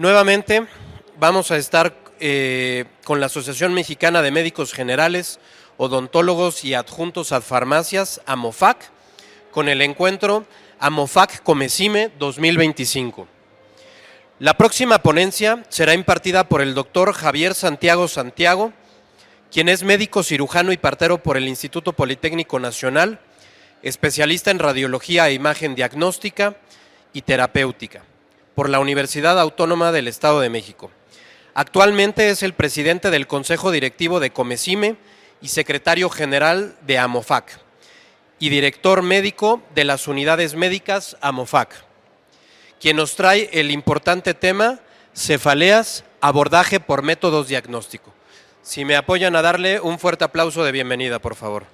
Nuevamente vamos a estar con la Asociación Mexicana de Médicos Generales, Odontólogos y Adjuntos a Farmacias, AMOFAC, con el encuentro AMOFAC Comecime 2025. La próxima ponencia será impartida por el doctor Javier Santiago Santiago, quien es médico cirujano y partero por el Instituto Politécnico Nacional, especialista en radiología e imagen diagnóstica y terapéutica, por la Universidad Autónoma del Estado de México. Actualmente es el presidente del Consejo Directivo de Comecime y secretario general de AMOFAC, y director médico de las unidades médicas AMOFAC, quien nos trae el importante tema cefaleas, abordaje por métodos diagnóstico. Si me apoyan a darle un fuerte aplauso de bienvenida, por favor.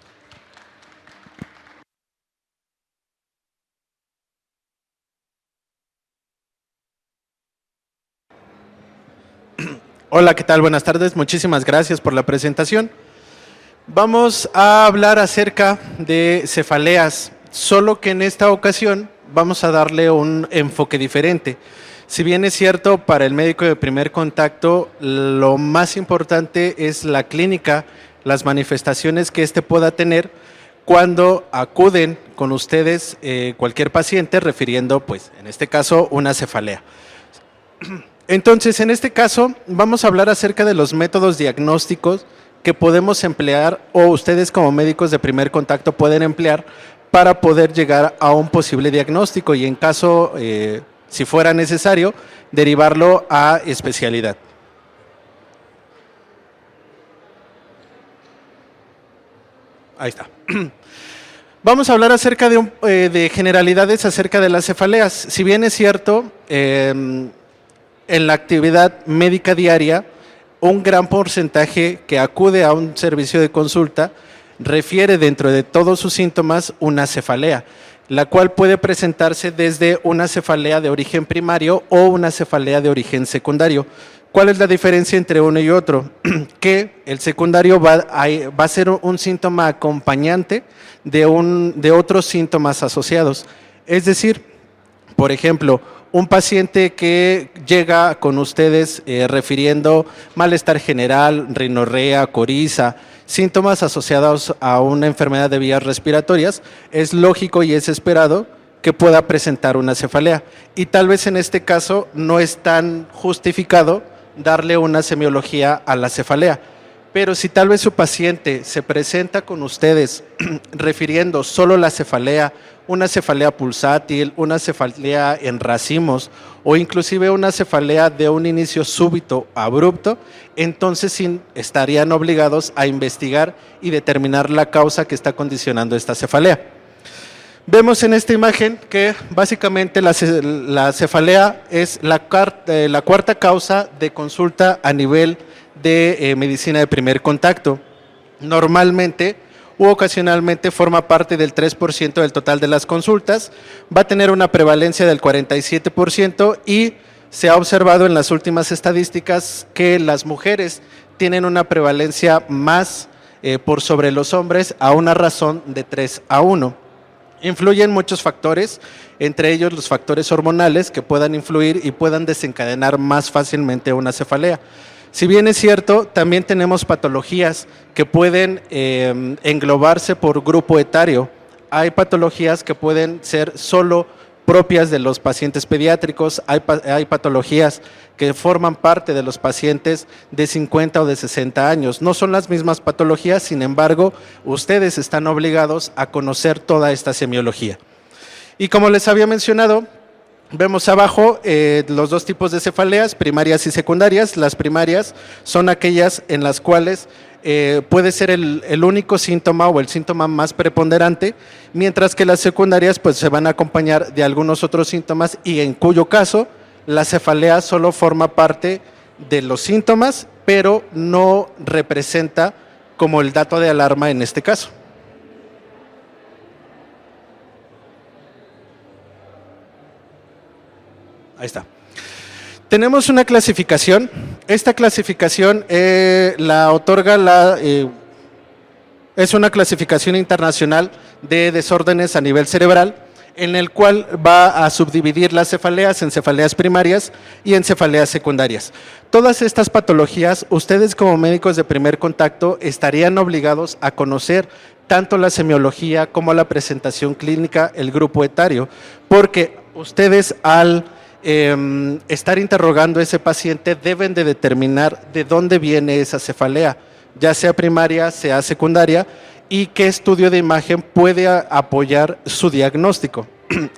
Hola, ¿qué tal? Buenas tardes. Muchísimas gracias por la presentación. Vamos a hablar acerca de cefaleas, solo que en esta ocasión vamos a darle un enfoque diferente. Si bien es cierto, para el médico de primer contacto, lo más importante es la clínica, las manifestaciones que éste pueda tener cuando acuden con ustedes cualquier paciente refiriendo, pues, en este caso, una cefalea. Entonces, en este caso, vamos a hablar acerca de los métodos diagnósticos que podemos emplear o ustedes como médicos de primer contacto pueden emplear para poder llegar a un posible diagnóstico y en caso, si fuera necesario, derivarlo a especialidad. Ahí está. Vamos a hablar acerca de generalidades acerca de las cefaleas. Si bien es cierto, en la actividad médica diaria, un gran porcentaje que acude a un servicio de consulta refiere dentro de todos sus síntomas una cefalea, la cual puede presentarse desde una cefalea de origen primario o una cefalea de origen secundario. ¿Cuál es la diferencia entre uno y otro? Que el secundario va a ser un síntoma acompañante de otros síntomas asociados. Es decir, por ejemplo, un paciente que llega con ustedes refiriendo malestar general, rinorrea, coriza, síntomas asociados a una enfermedad de vías respiratorias, es lógico y es esperado que pueda presentar una cefalea. Y tal vez en este caso no es tan justificado darle una semiología a la cefalea. Pero si tal vez su paciente se presenta con ustedes refiriendo solo la cefalea, una cefalea pulsátil, una cefalea en racimos o inclusive una cefalea de un inicio súbito, abrupto, entonces sí estarían obligados a investigar y determinar la causa que está condicionando esta cefalea. Vemos en esta imagen que básicamente la cefalea es la cuarta causa de consulta a nivel de medicina de primer contacto. Normalmente u ocasionalmente forma parte del 3% del total de las consultas, va a tener una prevalencia del 47% y se ha observado en las últimas estadísticas que las mujeres tienen una prevalencia más por sobre los hombres a una razón de 3:1. Influyen muchos factores, entre ellos los factores hormonales que puedan influir y puedan desencadenar más fácilmente una cefalea. Si bien es cierto, también tenemos patologías que pueden englobarse por grupo etario. Hay patologías que pueden ser solo propias de los pacientes pediátricos, hay patologías que forman parte de los pacientes de 50 o de 60 años. No son las mismas patologías, sin embargo, ustedes están obligados a conocer toda esta semiología. Y como les había mencionado, vemos abajo los dos tipos de cefaleas, primarias y secundarias. Las primarias son aquellas en las cuales puede ser el único síntoma o el síntoma más preponderante, mientras que las secundarias pues se van a acompañar de algunos otros síntomas y en cuyo caso la cefalea solo forma parte de los síntomas, pero no representa como el dato de alarma en este caso. Ahí está. Tenemos una clasificación. Esta clasificación la otorga es una clasificación internacional de desórdenes a nivel cerebral, en el cual va a subdividir las cefaleas en cefaleas primarias y en cefaleas secundarias. Todas estas patologías, ustedes como médicos de primer contacto estarían obligados a conocer tanto la semiología como la presentación clínica, el grupo etario, porque ustedes al estar interrogando a ese paciente deben de determinar de dónde viene esa cefalea, ya sea primaria, sea secundaria, y qué estudio de imagen puede apoyar su diagnóstico.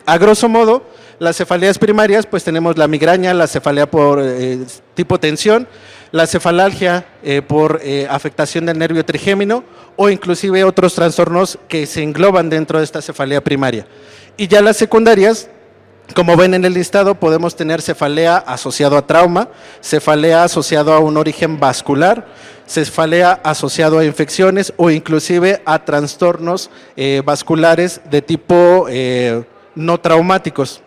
A grosso modo, las cefaleas primarias, pues tenemos la migraña, la cefalea por tipo tensión, la cefalalgia por afectación del nervio trigémino o inclusive otros trastornos que se engloban dentro de esta cefalea primaria. Y ya las secundarias, como ven en el listado, podemos tener cefalea asociado a trauma, cefalea asociado a un origen vascular, cefalea asociado a infecciones o inclusive a trastornos vasculares de tipo no traumáticos.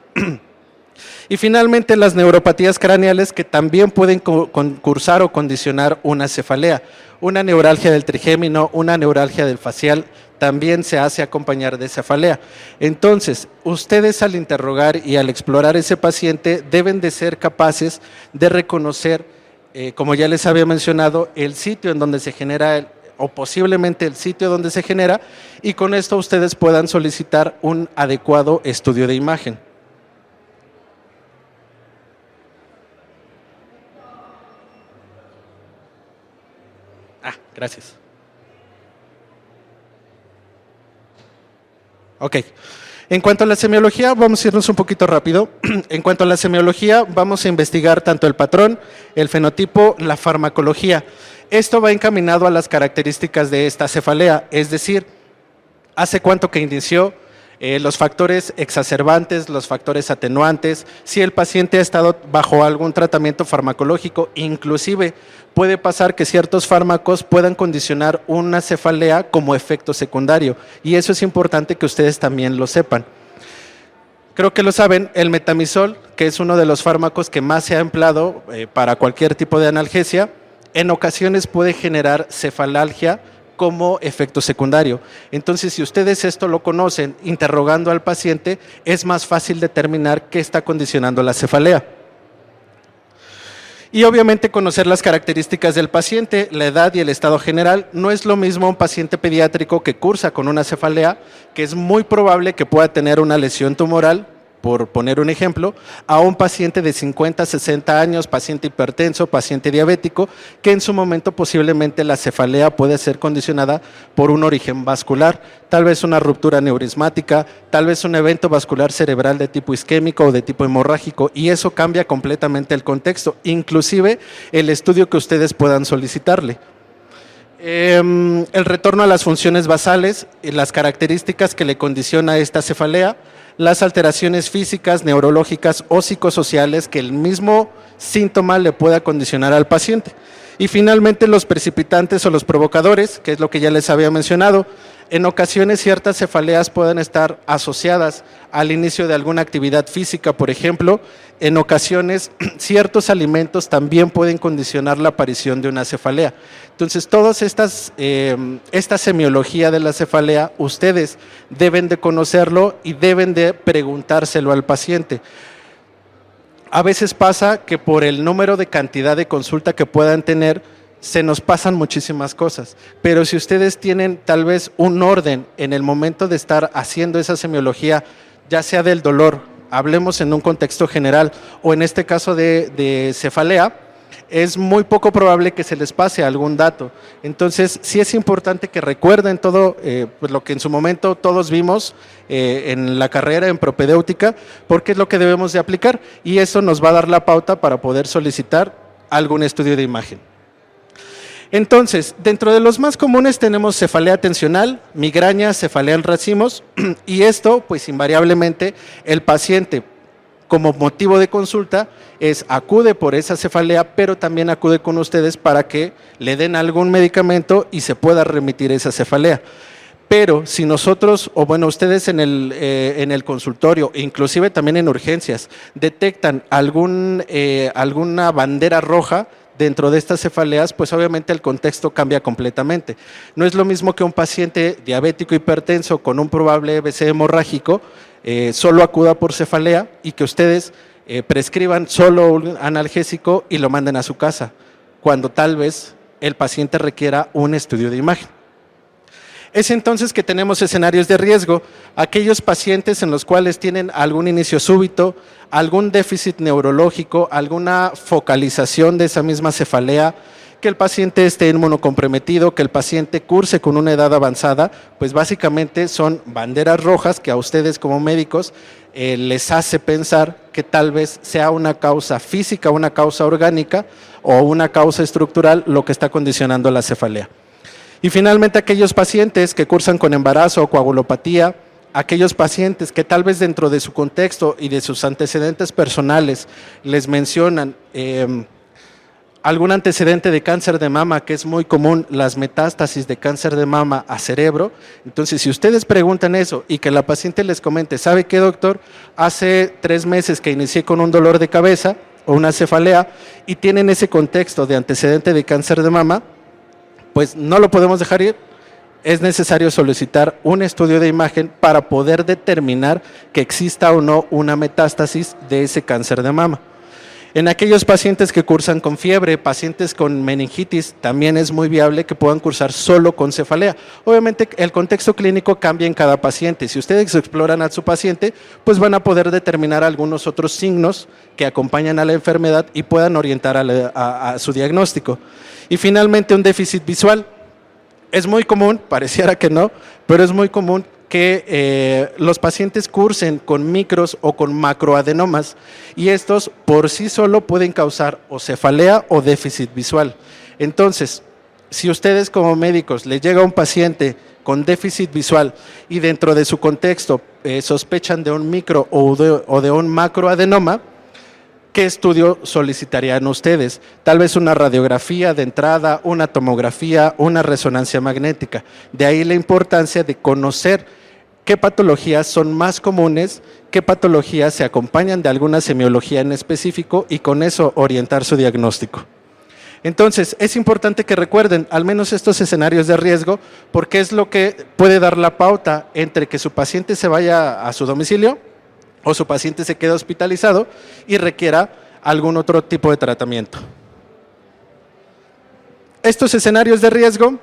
Y finalmente las neuropatías craneales que también pueden cursar o condicionar una cefalea. Una neuralgia del trigémino, una neuralgia del facial, también se hace acompañar de cefalea. Entonces, ustedes al interrogar y al explorar ese paciente deben de ser capaces de reconocer, como ya les había mencionado, el sitio en donde se genera o posiblemente el sitio donde se genera, y con esto ustedes puedan solicitar un adecuado estudio de imagen. Gracias. Ok. En cuanto a la semiología, vamos a irnos un poquito rápido. En cuanto a la semiología, vamos a investigar tanto el patrón, el fenotipo, la farmacología. Esto va encaminado a las características de esta cefalea, es decir, hace cuánto que inició, los factores exacerbantes, los factores atenuantes, si el paciente ha estado bajo algún tratamiento farmacológico, inclusive puede pasar que ciertos fármacos puedan condicionar una cefalea como efecto secundario, y eso es importante que ustedes también lo sepan. Creo que lo saben, el metamizol, que es uno de los fármacos que más se ha empleado para cualquier tipo de analgesia, en ocasiones puede generar cefalalgia como efecto secundario. Entonces, si ustedes esto lo conocen, interrogando al paciente, es más fácil determinar qué está condicionando la cefalea. Y obviamente conocer las características del paciente, la edad y el estado general. No es lo mismo un paciente pediátrico que cursa con una cefalea, que es muy probable que pueda tener una lesión tumoral, por poner un ejemplo, a un paciente de 50, 60 años, paciente hipertenso, paciente diabético, que en su momento posiblemente la cefalea puede ser condicionada por un origen vascular, tal vez una ruptura neurismática, tal vez un evento vascular cerebral de tipo isquémico o de tipo hemorrágico, y eso cambia completamente el contexto, inclusive el estudio que ustedes puedan solicitarle. El retorno a las funciones basales y las características que le condiciona esta cefalea, las alteraciones físicas, neurológicas o psicosociales que el mismo síntoma le pueda condicionar al paciente. Y finalmente los precipitantes o los provocadores, que es lo que ya les había mencionado. En ocasiones ciertas cefaleas pueden estar asociadas al inicio de alguna actividad física, por ejemplo. En ocasiones ciertos alimentos también pueden condicionar la aparición de una cefalea. Entonces, todas esta semiología de la cefalea, ustedes deben de conocerlo y deben de preguntárselo al paciente. A veces pasa que por el número de cantidad de consulta que puedan tener, se nos pasan muchísimas cosas, pero si ustedes tienen tal vez un orden en el momento de estar haciendo esa semiología, ya sea del dolor, hablemos en un contexto general, o en este caso de cefalea, es muy poco probable que se les pase algún dato. Entonces, sí es importante que recuerden todo pues lo que en su momento todos vimos en la carrera en propedéutica, porque es lo que debemos de aplicar, y eso nos va a dar la pauta para poder solicitar algún estudio de imagen. Entonces, dentro de los más comunes tenemos cefalea tensional, migraña, cefalea en racimos, y esto, pues invariablemente, el paciente como motivo de consulta acude por esa cefalea, pero también acude con ustedes para que le den algún medicamento y se pueda remitir esa cefalea. Pero si nosotros, o bueno, ustedes en el consultorio, inclusive también en urgencias, detectan alguna bandera roja dentro de estas cefaleas, pues obviamente el contexto cambia completamente. No es lo mismo que un paciente diabético hipertenso con un probable EBC hemorrágico solo acuda por cefalea y que ustedes prescriban solo un analgésico y lo manden a su casa, cuando tal vez el paciente requiera un estudio de imagen. Es entonces que tenemos escenarios de riesgo, aquellos pacientes en los cuales tienen algún inicio súbito, algún déficit neurológico, alguna focalización de esa misma cefalea, que el paciente esté inmunocomprometido, que el paciente curse con una edad avanzada, pues básicamente son banderas rojas que a ustedes como médicos les hace pensar que tal vez sea una causa física, una causa orgánica o una causa estructural lo que está condicionando la cefalea. Y finalmente aquellos pacientes que cursan con embarazo o coagulopatía, aquellos pacientes que tal vez dentro de su contexto y de sus antecedentes personales les mencionan algún antecedente de cáncer de mama, que es muy común, las metástasis de cáncer de mama a cerebro. Entonces, si ustedes preguntan eso y que la paciente les comente, ¿sabe qué, doctor? Hace 3 meses que inicié con un dolor de cabeza o una cefalea y tienen ese contexto de antecedente de cáncer de mama, pues no lo podemos dejar ir. Es necesario solicitar un estudio de imagen para poder determinar que exista o no una metástasis de ese cáncer de mama. En aquellos pacientes que cursan con fiebre, pacientes con meningitis, también es muy viable que puedan cursar solo con cefalea. Obviamente el contexto clínico cambia en cada paciente. Si ustedes exploran a su paciente, pues van a poder determinar algunos otros signos que acompañan a la enfermedad y puedan orientar a su diagnóstico. Y finalmente un déficit visual. Es muy común, pareciera que no, pero es muy común que los pacientes cursen con micros o con macroadenomas y estos por sí solo pueden causar o cefalea o déficit visual. Entonces, si ustedes como médicos les llega un paciente con déficit visual y dentro de su contexto sospechan de un micro o de un macroadenoma, ¿qué estudio solicitarían ustedes? Tal vez una radiografía de entrada, una tomografía, una resonancia magnética. De ahí la importancia de conocer qué patologías son más comunes, qué patologías se acompañan de alguna semiología en específico y con eso orientar su diagnóstico. Entonces, es importante que recuerden al menos estos escenarios de riesgo porque es lo que puede dar la pauta entre que su paciente se vaya a su domicilio o su paciente se quede hospitalizado y requiera algún otro tipo de tratamiento. Estos escenarios de riesgo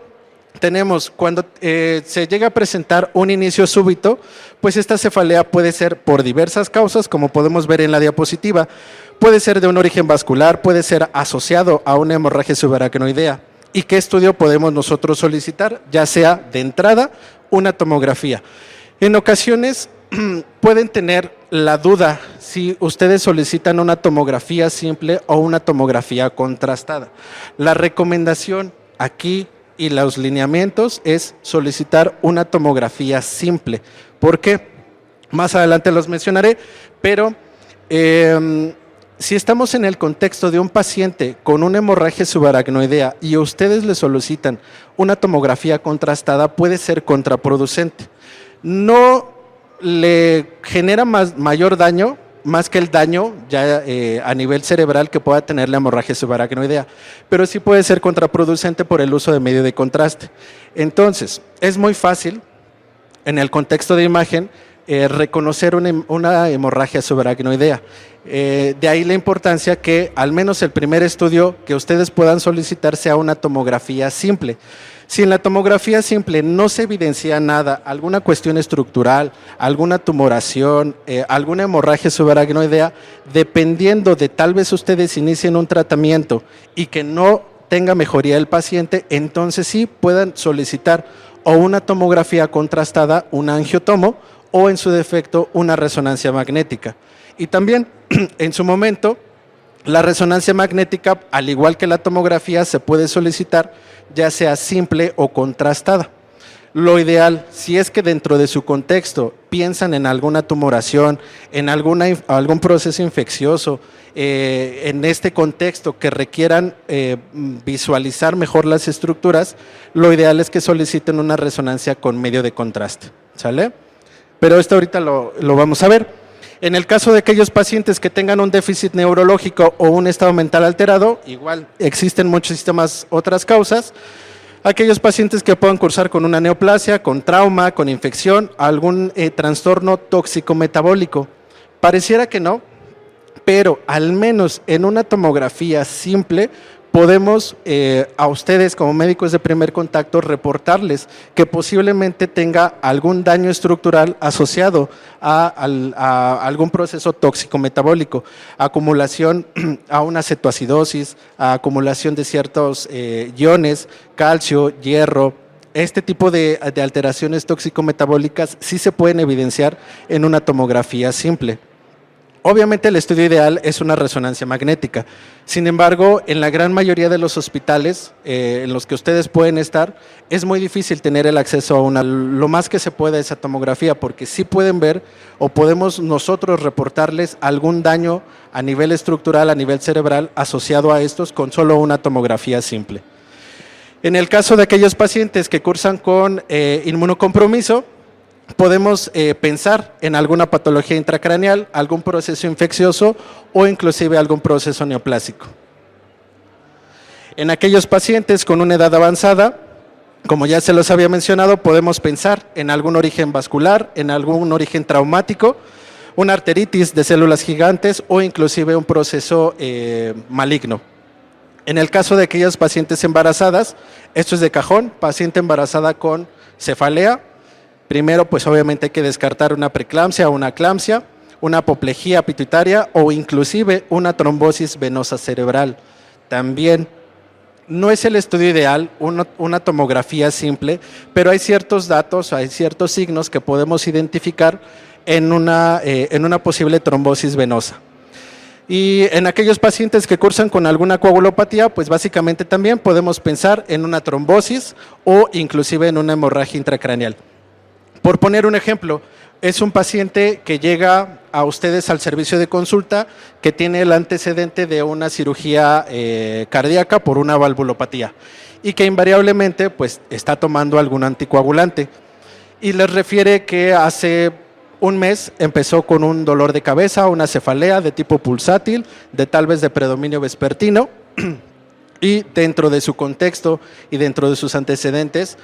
tenemos cuando se llega a presentar un inicio súbito, pues esta cefalea puede ser por diversas causas, como podemos ver en la diapositiva. Puede ser de un origen vascular, puede ser asociado a una hemorragia subaracnoidea. ¿Y qué estudio podemos nosotros solicitar? Ya sea de entrada, una tomografía. En ocasiones pueden tener la duda si ustedes solicitan una tomografía simple o una tomografía contrastada. La recomendación aquí y los lineamientos es solicitar una tomografía simple. ¿Por qué? Más adelante los mencionaré, pero si estamos en el contexto de un paciente con una hemorragia subaracnoidea y ustedes le solicitan una tomografía contrastada, puede ser contraproducente. No le genera mayor daño, más que el daño ya a nivel cerebral que pueda tener la hemorragia subaracnoidea, pero sí puede ser contraproducente por el uso de medio de contraste. Entonces, es muy fácil en el contexto de imagen reconocer una hemorragia subaracnoidea. De ahí la importancia que al menos el primer estudio que ustedes puedan solicitar sea una tomografía simple. Si en la tomografía simple no se evidencia nada, alguna cuestión estructural, alguna tumoración, alguna hemorragia subaracnoidea, dependiendo de tal vez ustedes inicien un tratamiento y que no tenga mejoría el paciente, entonces sí puedan solicitar o una tomografía contrastada, un angiotomo, o en su defecto una resonancia magnética. Y también en su momento la resonancia magnética, al igual que la tomografía, se puede solicitar ya sea simple o contrastada. Lo ideal, si es que dentro de su contexto piensan en alguna tumoración, en algún proceso infeccioso, en este contexto que requieran visualizar mejor las estructuras, lo ideal es que soliciten una resonancia con medio de contraste, ¿sale? Pero esto ahorita lo vamos a ver. En el caso de aquellos pacientes que tengan un déficit neurológico o un estado mental alterado, igual existen muchísimas otras causas, Aquellos pacientes que puedan cursar con una neoplasia, con trauma, con infección, algún trastorno tóxico metabólico. Pareciera que no, pero al menos en una tomografía simple podemos a ustedes como médicos de primer contacto reportarles que posiblemente tenga algún daño estructural asociado a algún proceso tóxico metabólico, acumulación a una cetoacidosis, a acumulación de ciertos iones, calcio, hierro. Este tipo de alteraciones tóxico-metabólicas sí se pueden evidenciar en una tomografía simple. Obviamente el estudio ideal es una resonancia magnética. Sin embargo, en la gran mayoría de los hospitales en los que ustedes pueden estar, es muy difícil tener el acceso a lo más que se pueda a esa tomografía, porque sí pueden ver o podemos nosotros reportarles algún daño a nivel estructural, a nivel cerebral, asociado a estos con solo una tomografía simple. En el caso de aquellos pacientes que cursan con inmunocompromiso, podemos pensar en alguna patología intracraneal, algún proceso infeccioso o inclusive algún proceso neoplásico. En aquellos pacientes con una edad avanzada, como ya se los había mencionado, podemos pensar en algún origen vascular, en algún origen traumático, una arteritis de células gigantes o inclusive un proceso maligno. En el caso de aquellas pacientes embarazadas, esto es de cajón, paciente embarazada con cefalea. Primero, pues obviamente hay que descartar una preeclampsia o una eclampsia, una apoplejía pituitaria o inclusive una trombosis venosa cerebral. También no es el estudio ideal, una tomografía simple, pero hay ciertos datos, hay ciertos signos que podemos identificar en una posible trombosis venosa. Y en aquellos pacientes que cursan con alguna coagulopatía, pues básicamente también podemos pensar en una trombosis o inclusive en una hemorragia intracraneal. Por poner un ejemplo, es un paciente que llega a ustedes al servicio de consulta que tiene el antecedente de una cirugía cardíaca por una valvulopatía y que invariablemente pues, está tomando algún anticoagulante y les refiere que hace un mes empezó con un dolor de cabeza, una cefalea de tipo pulsátil, de tal vez de predominio vespertino y dentro de su contexto y dentro de sus antecedentes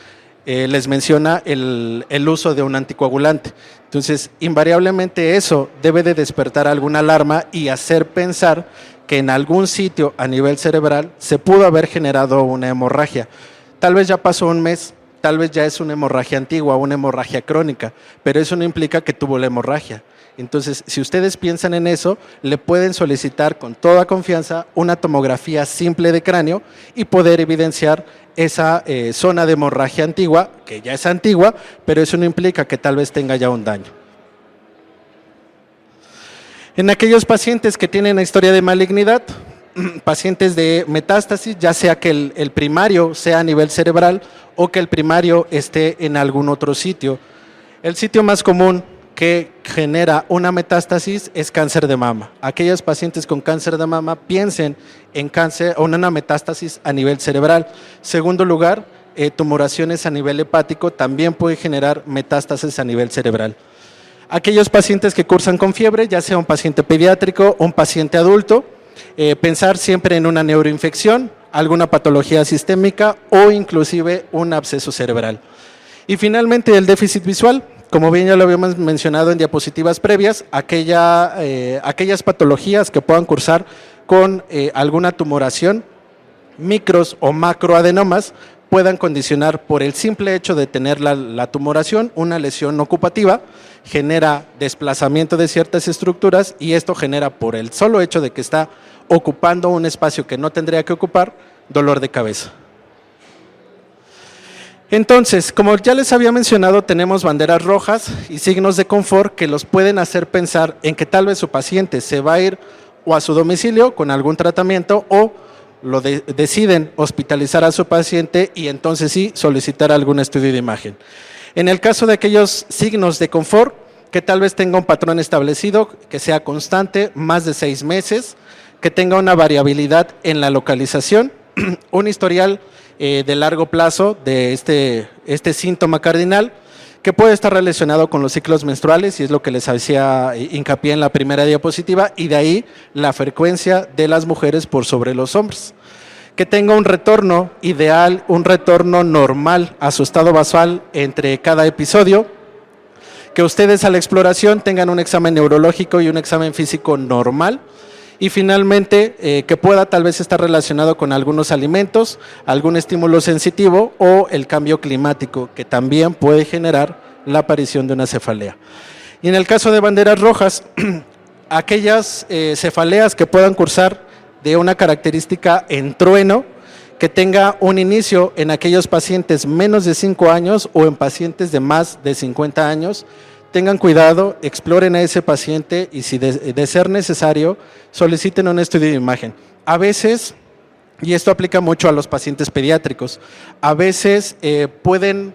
les menciona el uso de un anticoagulante. Entonces, invariablemente eso debe de despertar alguna alarma y hacer pensar que en algún sitio a nivel cerebral se pudo haber generado una hemorragia. Tal vez ya pasó un mes, tal vez ya es una hemorragia antigua, una hemorragia crónica, pero eso no implica que tuvo la hemorragia. Entonces, si ustedes piensan en eso, le pueden solicitar con toda confianza una tomografía simple de cráneo y poder evidenciar esa zona de hemorragia antigua, que ya es antigua, pero eso no implica que tal vez tenga ya un daño. En aquellos pacientes que tienen una historia de malignidad, pacientes de metástasis, ya sea que el primario sea a nivel cerebral o que el primario esté en algún otro sitio. El sitio más común que genera una metástasis es cáncer de mama. Aquellos pacientes con cáncer de mama piensen en cáncer o en una metástasis a nivel cerebral. Segundo lugar, tumoraciones a nivel hepático también puede generar metástasis a nivel cerebral. Aquellos pacientes que cursan con fiebre, ya sea un paciente pediátrico o un paciente adulto, pensar siempre en una neuroinfección, alguna patología sistémica o inclusive un absceso cerebral. Y finalmente el déficit visual. Como bien ya lo habíamos mencionado en diapositivas previas, aquellas patologías que puedan cursar con alguna tumoración, micros o macroadenomas, puedan condicionar por el simple hecho de tener la tumoración, una lesión ocupativa, genera desplazamiento de ciertas estructuras y esto genera por el solo hecho de que está ocupando un espacio que no tendría que ocupar, dolor de cabeza. Entonces, como ya les había mencionado, tenemos banderas rojas y signos de confort que los pueden hacer pensar en que tal vez su paciente se va a ir o a su domicilio con algún tratamiento o deciden hospitalizar a su paciente y entonces sí solicitar algún estudio de imagen. En el caso de aquellos signos de confort, que tal vez tenga un patrón establecido, que sea constante, más de 6 meses, que tenga una variabilidad en la localización, un historial de largo plazo de este síntoma cardinal que puede estar relacionado con los ciclos menstruales y es lo que les hacía hincapié en la primera diapositiva y de ahí la frecuencia de las mujeres por sobre los hombres. que tenga un retorno ideal, un retorno normal a su estado basal entre cada episodio, que ustedes a la exploración tengan un examen neurológico y un examen físico normal, y finalmente que pueda tal vez estar relacionado con algunos alimentos, algún estímulo sensitivo o el cambio climático, que también puede generar la aparición de una cefalea. Y en el caso de banderas rojas, aquellas cefaleas que puedan cursar de una característica en trueno, que tenga un inicio en aquellos pacientes menos de 5 años o en pacientes de más de 50 años, tengan cuidado, exploren a ese paciente y si de ser necesario, soliciten un estudio de imagen. A veces, y esto aplica mucho a los pacientes pediátricos, a veces pueden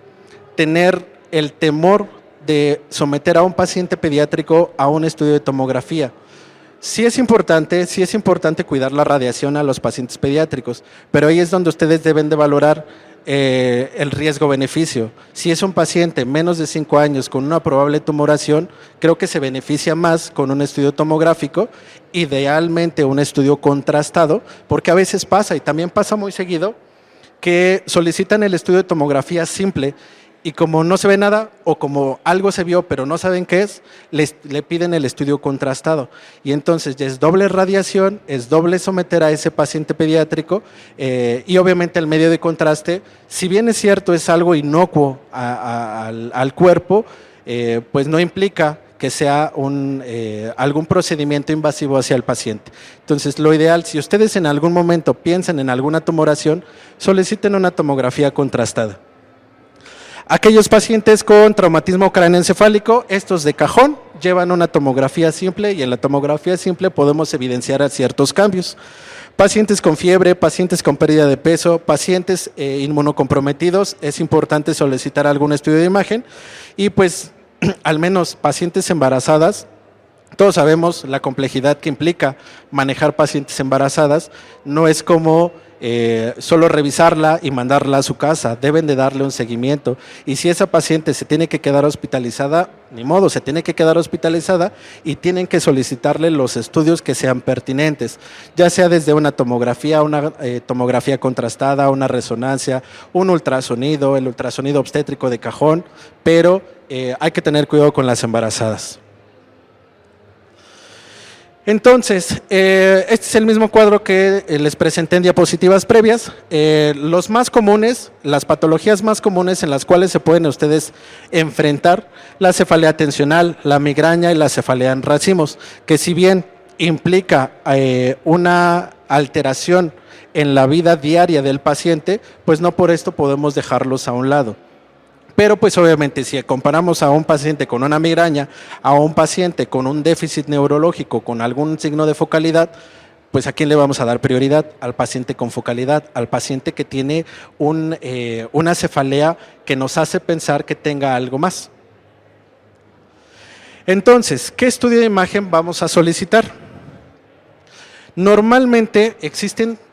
tener el temor de someter a un paciente pediátrico a un estudio de tomografía. Sí es importante cuidar la radiación a los pacientes pediátricos, pero ahí es donde ustedes deben de valorar el riesgo-beneficio. Si es un paciente menos de 5 años con una probable tumoración, creo que se beneficia más con un estudio tomográfico, idealmente un estudio contrastado, porque a veces pasa, y también pasa muy seguido, que solicitan el estudio de tomografía simple y como no se ve nada o como algo se vio pero no saben qué es, le piden el estudio contrastado. Y entonces ya es doble radiación, es doble someter a ese paciente pediátrico y obviamente el medio de contraste, si bien es cierto es algo inocuo al cuerpo, pues no implica que sea algún procedimiento invasivo hacia el paciente. Entonces, lo ideal, si ustedes en algún momento piensan en alguna tumoración, soliciten una tomografía contrastada. Aquellos pacientes con traumatismo craneoencefálico, estos de cajón, llevan una tomografía simple y en la tomografía simple podemos evidenciar ciertos cambios. Pacientes con fiebre, pacientes con pérdida de peso, pacientes inmunocomprometidos, es importante solicitar algún estudio de imagen y pues al menos pacientes embarazadas, todos sabemos la complejidad que implica manejar pacientes embarazadas, no es como solo revisarla y mandarla a su casa, deben de darle un seguimiento y si esa paciente se tiene que quedar hospitalizada, ni modo, se tiene que quedar hospitalizada y tienen que solicitarle los estudios que sean pertinentes, ya sea desde una tomografía contrastada, una resonancia, un ultrasonido, el ultrasonido obstétrico de cajón, pero hay que tener cuidado con las embarazadas. Entonces, este es el mismo cuadro que les presenté en diapositivas previas. Los más comunes, las patologías más comunes en las cuales se pueden ustedes enfrentar, la cefalea tensional, la migraña y la cefalea en racimos, que si bien implica una alteración en la vida diaria del paciente, pues no por esto podemos dejarlos a un lado. Pero pues obviamente si comparamos a un paciente con una migraña, a un paciente con un déficit neurológico, con algún signo de focalidad, pues ¿a quién le vamos a dar prioridad? Al paciente con focalidad, al paciente que tiene una cefalea que nos hace pensar que tenga algo más. Entonces, ¿qué estudio de imagen vamos a solicitar? Normalmente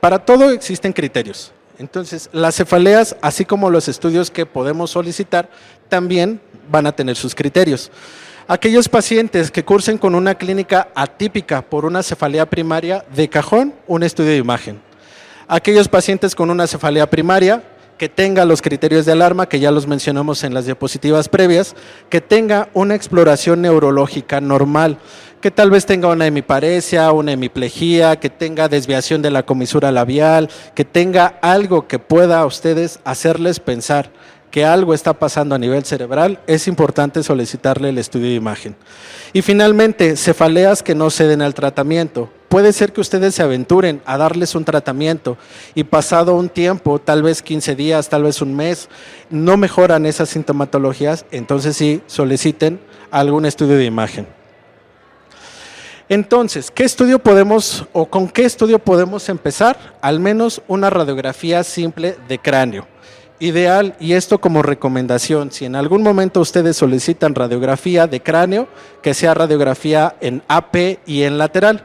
para todo existen criterios. Entonces, las cefaleas, así como los estudios que podemos solicitar, también van a tener sus criterios. Aquellos pacientes que cursen con una clínica atípica por una cefalea primaria, de cajón, un estudio de imagen. Aquellos pacientes con una cefalea primaria, que tenga los criterios de alarma, que ya los mencionamos en las diapositivas previas, que tenga una exploración neurológica normal, que tal vez tenga una hemiparesia, una hemiplegia, que tenga desviación de la comisura labial, que tenga algo que pueda a ustedes hacerles pensar que algo está pasando a nivel cerebral, es importante solicitarle el estudio de imagen. Y finalmente, cefaleas que no ceden al tratamiento. Puede ser que ustedes se aventuren a darles un tratamiento y pasado un tiempo, tal vez 15 días, tal vez un mes, no mejoran esas sintomatologías, entonces sí soliciten algún estudio de imagen. Entonces, ¿con qué estudio podemos empezar? Al menos una radiografía simple de cráneo. Ideal, y esto como recomendación, si en algún momento ustedes solicitan radiografía de cráneo, que sea radiografía en AP y en lateral.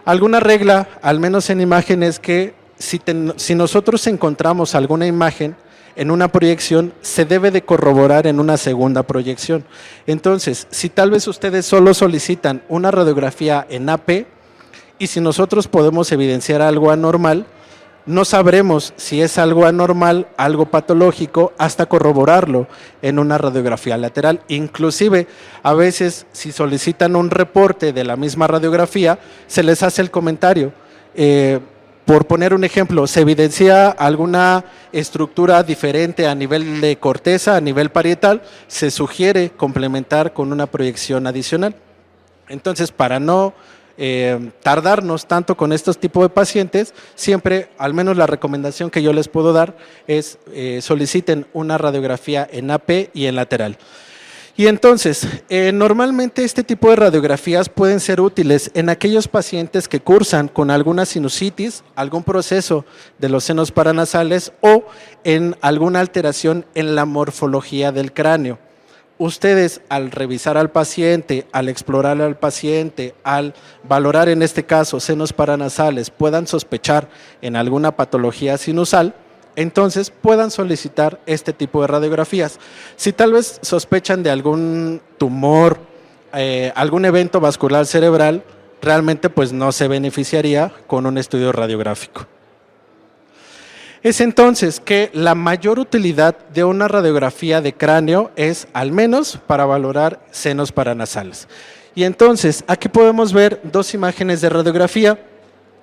Alguna regla, al menos en imágenes, que si nosotros encontramos alguna imagen en una proyección, se debe de corroborar en una segunda proyección. Entonces, si tal vez ustedes solo solicitan una radiografía en AP, y si nosotros podemos evidenciar algo anormal, no sabremos si es algo anormal, algo patológico, hasta corroborarlo en una radiografía lateral. Inclusive, a veces, si solicitan un reporte de la misma radiografía, se les hace el comentario. Por poner un ejemplo, se evidencia alguna estructura diferente a nivel de corteza, a nivel parietal, se sugiere complementar con una proyección adicional. Entonces, para no tardarnos tanto con estos tipos de pacientes, siempre, al menos la recomendación que yo les puedo dar es soliciten una radiografía en AP y en lateral. Y entonces, normalmente este tipo de radiografías pueden ser útiles en aquellos pacientes que cursan con alguna sinusitis, algún proceso de los senos paranasales o en alguna alteración en la morfología del cráneo. Ustedes, al revisar al paciente, al explorar al paciente, al valorar en este caso senos paranasales, puedan sospechar en alguna patología sinusal, entonces puedan solicitar este tipo de radiografías. Si tal vez sospechan de algún tumor, algún evento vascular cerebral, realmente pues no se beneficiaría con un estudio radiográfico. Es entonces que la mayor utilidad de una radiografía de cráneo es al menos para valorar senos paranasales. Y entonces aquí podemos ver dos imágenes de radiografía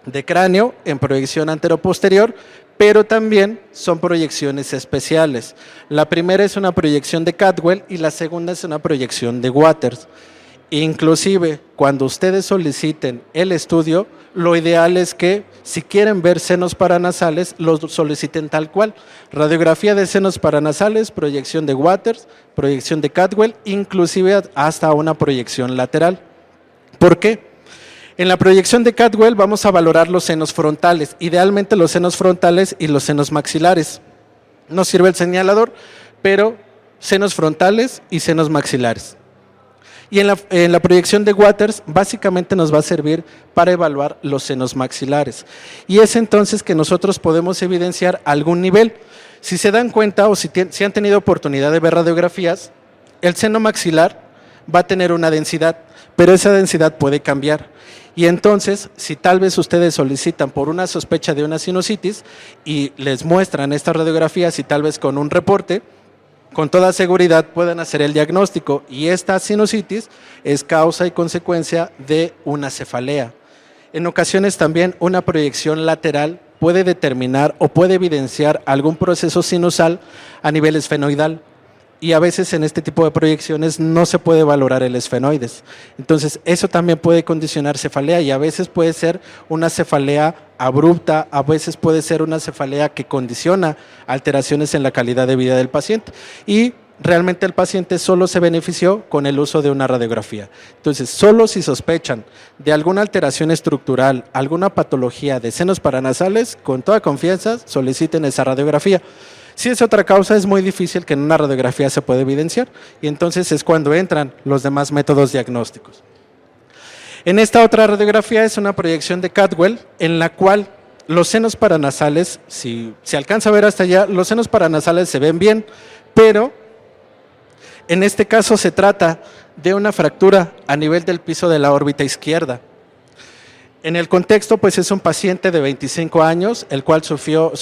de cráneo en proyección anteroposterior, pero también son proyecciones especiales. La primera es una proyección de Cadwell y la segunda es una proyección de Waters. Inclusive, cuando ustedes soliciten el estudio, lo ideal es que, si quieren ver senos paranasales, los soliciten tal cual. Radiografía de senos paranasales, proyección de Waters, proyección de Cadwell, inclusive hasta una proyección lateral. ¿Por qué? En la proyección de Cadwell vamos a valorar los senos frontales, idealmente los senos frontales y los senos maxilares. No sirve el señalador, pero senos frontales y senos maxilares. Y en la proyección de Waters básicamente nos va a servir para evaluar los senos maxilares. Y es entonces que nosotros podemos evidenciar algún nivel. Si se dan cuenta o si han tenido oportunidad de ver radiografías, el seno maxilar va a tener una densidad, pero esa densidad puede cambiar. Y entonces, si tal vez ustedes solicitan por una sospecha de una sinusitis y les muestran estas radiografías y tal vez con un reporte, con toda seguridad pueden hacer el diagnóstico y esta sinusitis es causa y consecuencia de una cefalea. En ocasiones también una proyección lateral puede determinar o puede evidenciar algún proceso sinusal a nivel esfenoidal. Y a veces en este tipo de proyecciones no se puede valorar el esfenoides. Entonces, eso también puede condicionar cefalea y a veces puede ser una cefalea abrupta, a veces puede ser una cefalea que condiciona alteraciones en la calidad de vida del paciente. Y realmente el paciente solo se benefició con el uso de una radiografía. Entonces, solo si sospechan de alguna alteración estructural, alguna patología de senos paranasales, con toda confianza soliciten esa radiografía. Si es otra causa, es muy difícil que en una radiografía se pueda evidenciar y entonces es cuando entran los demás métodos diagnósticos. En esta otra radiografía es una proyección de Cadwell en la cual los senos paranasales, si se alcanza a ver hasta allá, los senos paranasales se ven bien, pero en este caso se trata de una fractura a nivel del piso de la órbita izquierda. En el contexto, pues es un paciente de 25 años, el cual sufrió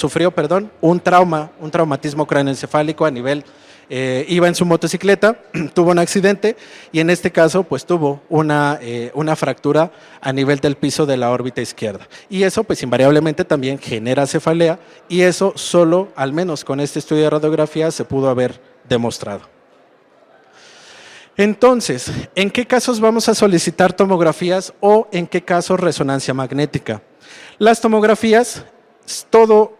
un traumatismo craneoencefálico a nivel, iba en su motocicleta, tuvo un accidente y en este caso, pues tuvo una fractura a nivel del piso de la órbita izquierda. Y eso, pues invariablemente también genera cefalea y eso solo, al menos con este estudio de radiografía, se pudo haber demostrado. Entonces, ¿en qué casos vamos a solicitar tomografías o en qué casos resonancia magnética? Las tomografías, todo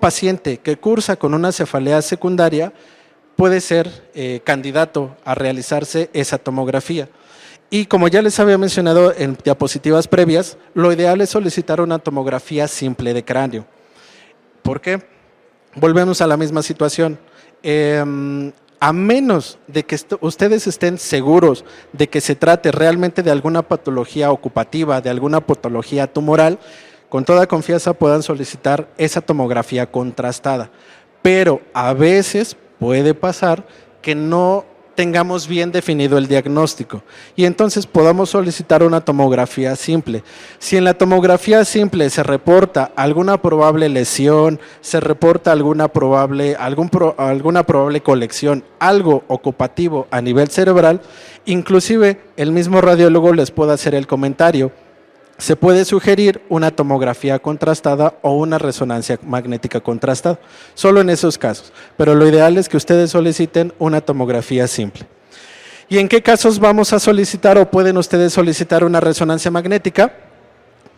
paciente que cursa con una cefalea secundaria puede ser candidato a realizarse esa tomografía. Y como ya les había mencionado en diapositivas previas, lo ideal es solicitar una tomografía simple de cráneo. ¿Por qué? Volvemos a la misma situación. A menos de que ustedes estén seguros de que se trate realmente de alguna patología ocupativa, de alguna patología tumoral, con toda confianza puedan solicitar esa tomografía contrastada. Pero a veces puede pasar que no tengamos bien definido el diagnóstico y entonces podamos solicitar una tomografía simple. Si en la tomografía simple se reporta alguna probable lesión, se reporta alguna probable colección, algo ocupativo a nivel cerebral, inclusive el mismo radiólogo les puede hacer el comentario. Se puede sugerir una tomografía contrastada o una resonancia magnética contrastada, solo en esos casos, pero lo ideal es que ustedes soliciten una tomografía simple. ¿Y en qué casos vamos a solicitar o pueden ustedes solicitar una resonancia magnética?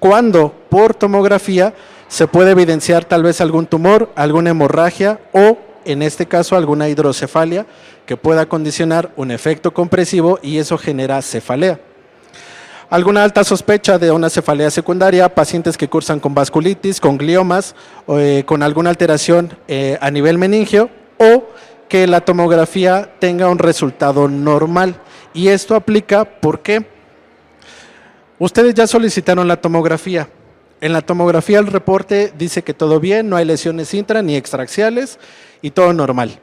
Cuando por tomografía se puede evidenciar tal vez algún tumor, alguna hemorragia o en este caso alguna hidrocefalia que pueda condicionar un efecto compresivo y eso genera cefalea. Alguna alta sospecha de una cefalea secundaria, pacientes que cursan con vasculitis, con gliomas, con alguna alteración a nivel meningio o que la tomografía tenga un resultado normal. Y esto aplica porque ustedes ya solicitaron la tomografía. En la tomografía el reporte dice que todo bien, no hay lesiones intra ni extraaxiales y todo normal.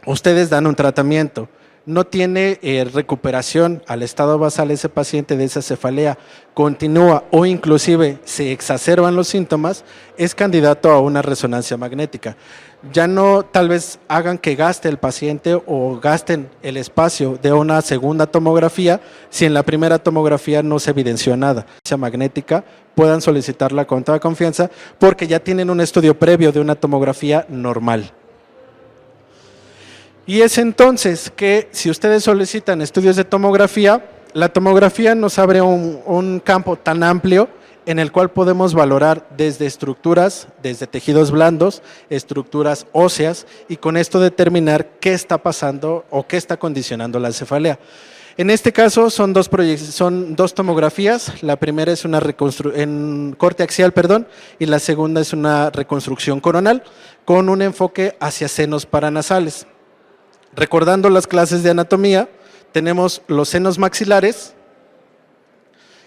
Ustedes dan un tratamiento. No tiene recuperación al estado basal ese paciente de esa cefalea, continúa o inclusive se exacerban los síntomas, es candidato a una resonancia magnética. Ya no tal vez hagan que gaste el paciente o gasten el espacio de una segunda tomografía si en la primera tomografía no se evidenció nada. Esa magnética puedan solicitarla con toda confianza porque ya tienen un estudio previo de una tomografía normal. Y es entonces que si ustedes solicitan estudios de tomografía, la tomografía nos abre un campo tan amplio en el cual podemos valorar desde estructuras, desde tejidos blandos, estructuras óseas y con esto determinar qué está pasando o qué está condicionando la cefalea. En este caso son dos tomografías, la primera es una en corte axial, y la segunda es una reconstrucción coronal con un enfoque hacia senos paranasales. Recordando las clases de anatomía, tenemos los senos maxilares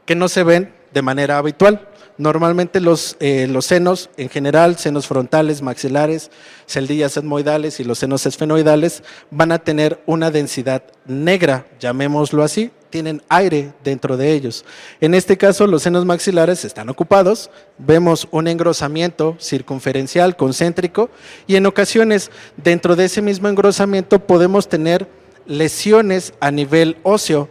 que no se ven de manera habitual. Normalmente los senos, en general, senos frontales, maxilares, celdillas etmoidales y los senos esfenoidales van a tener una densidad negra, llamémoslo así, tienen aire dentro de ellos. En este caso, los senos maxilares están ocupados, vemos un engrosamiento circunferencial, concéntrico, y en ocasiones, dentro de ese mismo engrosamiento, podemos tener lesiones a nivel óseo.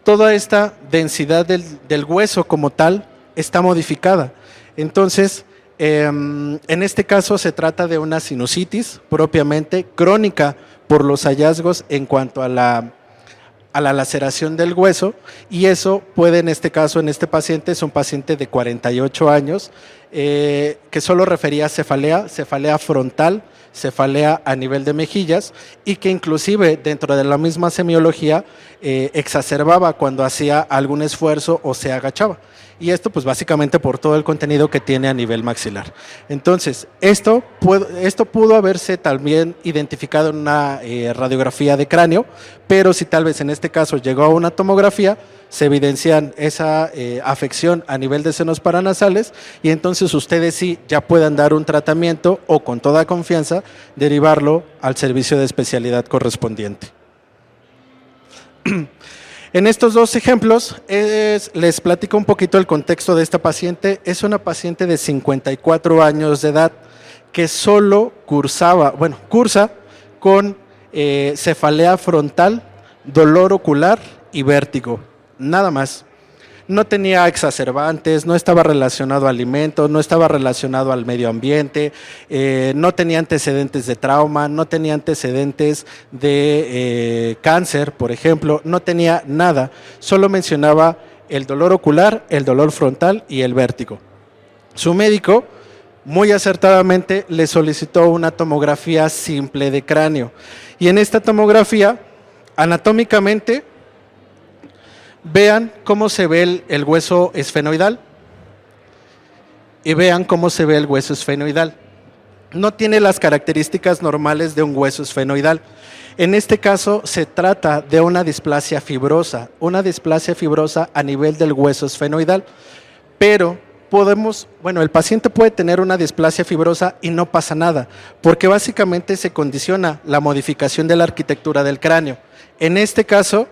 Toda esta densidad del hueso como tal está modificada. Entonces, en este caso se trata de una sinusitis propiamente crónica por los hallazgos en cuanto a la laceración del hueso y eso puede en este caso, en este paciente, es un paciente de 48 años que solo refería a cefalea frontal, cefalea a nivel de mejillas y que inclusive dentro de la misma semiología exacerbaba cuando hacía algún esfuerzo o se agachaba. Y esto pues básicamente por todo el contenido que tiene a nivel maxilar. Entonces, esto pudo haberse también identificado en una radiografía de cráneo, pero si tal vez en este caso llegó a una tomografía, se evidencian esa afección a nivel de senos paranasales y entonces ustedes sí ya puedan dar un tratamiento o con toda confianza derivarlo al servicio de especialidad correspondiente. En estos dos ejemplos les platico un poquito el contexto de esta paciente. Es una paciente de 54 años de edad que solo cursa con cefalea frontal, dolor ocular y vértigo, nada más. No tenía exacerbantes, no estaba relacionado a alimentos, no estaba relacionado al medio ambiente, no tenía antecedentes de trauma, no tenía antecedentes de cáncer, por ejemplo, no tenía nada, solo mencionaba el dolor ocular, el dolor frontal y el vértigo. Su médico muy acertadamente le solicitó una tomografía simple de cráneo y en esta tomografía, anatómicamente, vean cómo se ve el hueso esfenoidal y vean cómo se ve el hueso esfenoidal. No tiene las características normales de un hueso esfenoidal. En este caso se trata de una displasia fibrosa a nivel del hueso esfenoidal, pero el paciente puede tener una displasia fibrosa y no pasa nada, porque básicamente se condiciona la modificación de la arquitectura del cráneo. En este caso,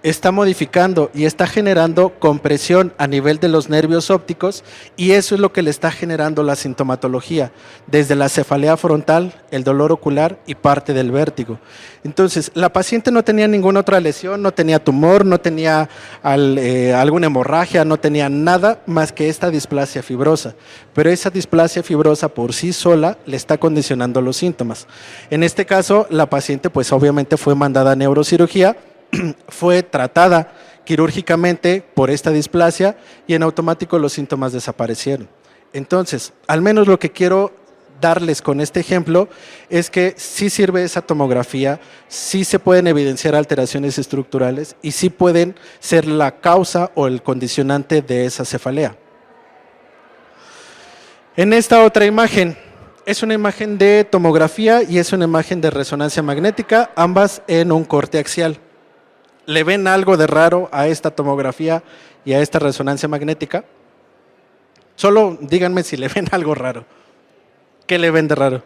está modificando y está generando compresión a nivel de los nervios ópticos y eso es lo que le está generando la sintomatología, desde la cefalea frontal, el dolor ocular y parte del vértigo. Entonces, la paciente no tenía ninguna otra lesión, no tenía tumor, no tenía alguna hemorragia, no tenía nada más que esta displasia fibrosa, pero esa displasia fibrosa por sí sola le está condicionando los síntomas. En este caso, la paciente pues obviamente fue mandada a neurocirugía, fue tratada quirúrgicamente por esta displasia y en automático los síntomas desaparecieron. Entonces, al menos lo que quiero darles con este ejemplo es que sí sirve esa tomografía, sí se pueden evidenciar alteraciones estructurales y sí pueden ser la causa o el condicionante de esa cefalea. En esta otra imagen, es una imagen de tomografía y es una imagen de resonancia magnética, ambas en un corte axial. ¿Le ven algo de raro a esta tomografía y a esta resonancia magnética? Solo díganme si le ven algo raro. ¿Qué le ven de raro?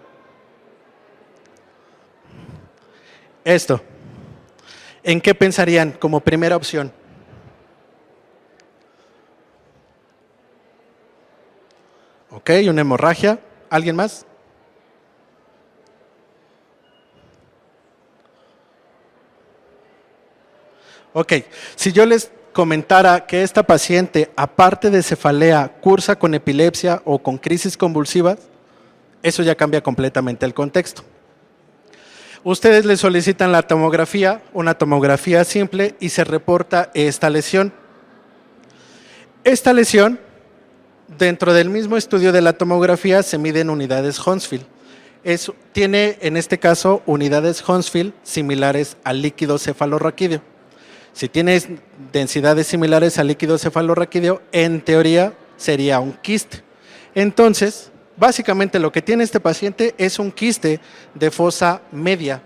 Esto. ¿En qué pensarían como primera opción? Ok, una hemorragia. ¿Alguien más? Ok, si yo les comentara que esta paciente, aparte de cefalea, cursa con epilepsia o con crisis convulsivas, eso ya cambia completamente el contexto. Ustedes le solicitan la tomografía, una tomografía simple, y se reporta esta lesión. Esta lesión, dentro del mismo estudio de la tomografía, se mide en unidades Hounsfield. Tiene, en este caso, unidades Hounsfield similares al líquido cefalorraquídeo. Si tienes densidades similares al líquido cefalorraquídeo, en teoría sería un quiste. Entonces, básicamente lo que tiene este paciente es un quiste de fosa media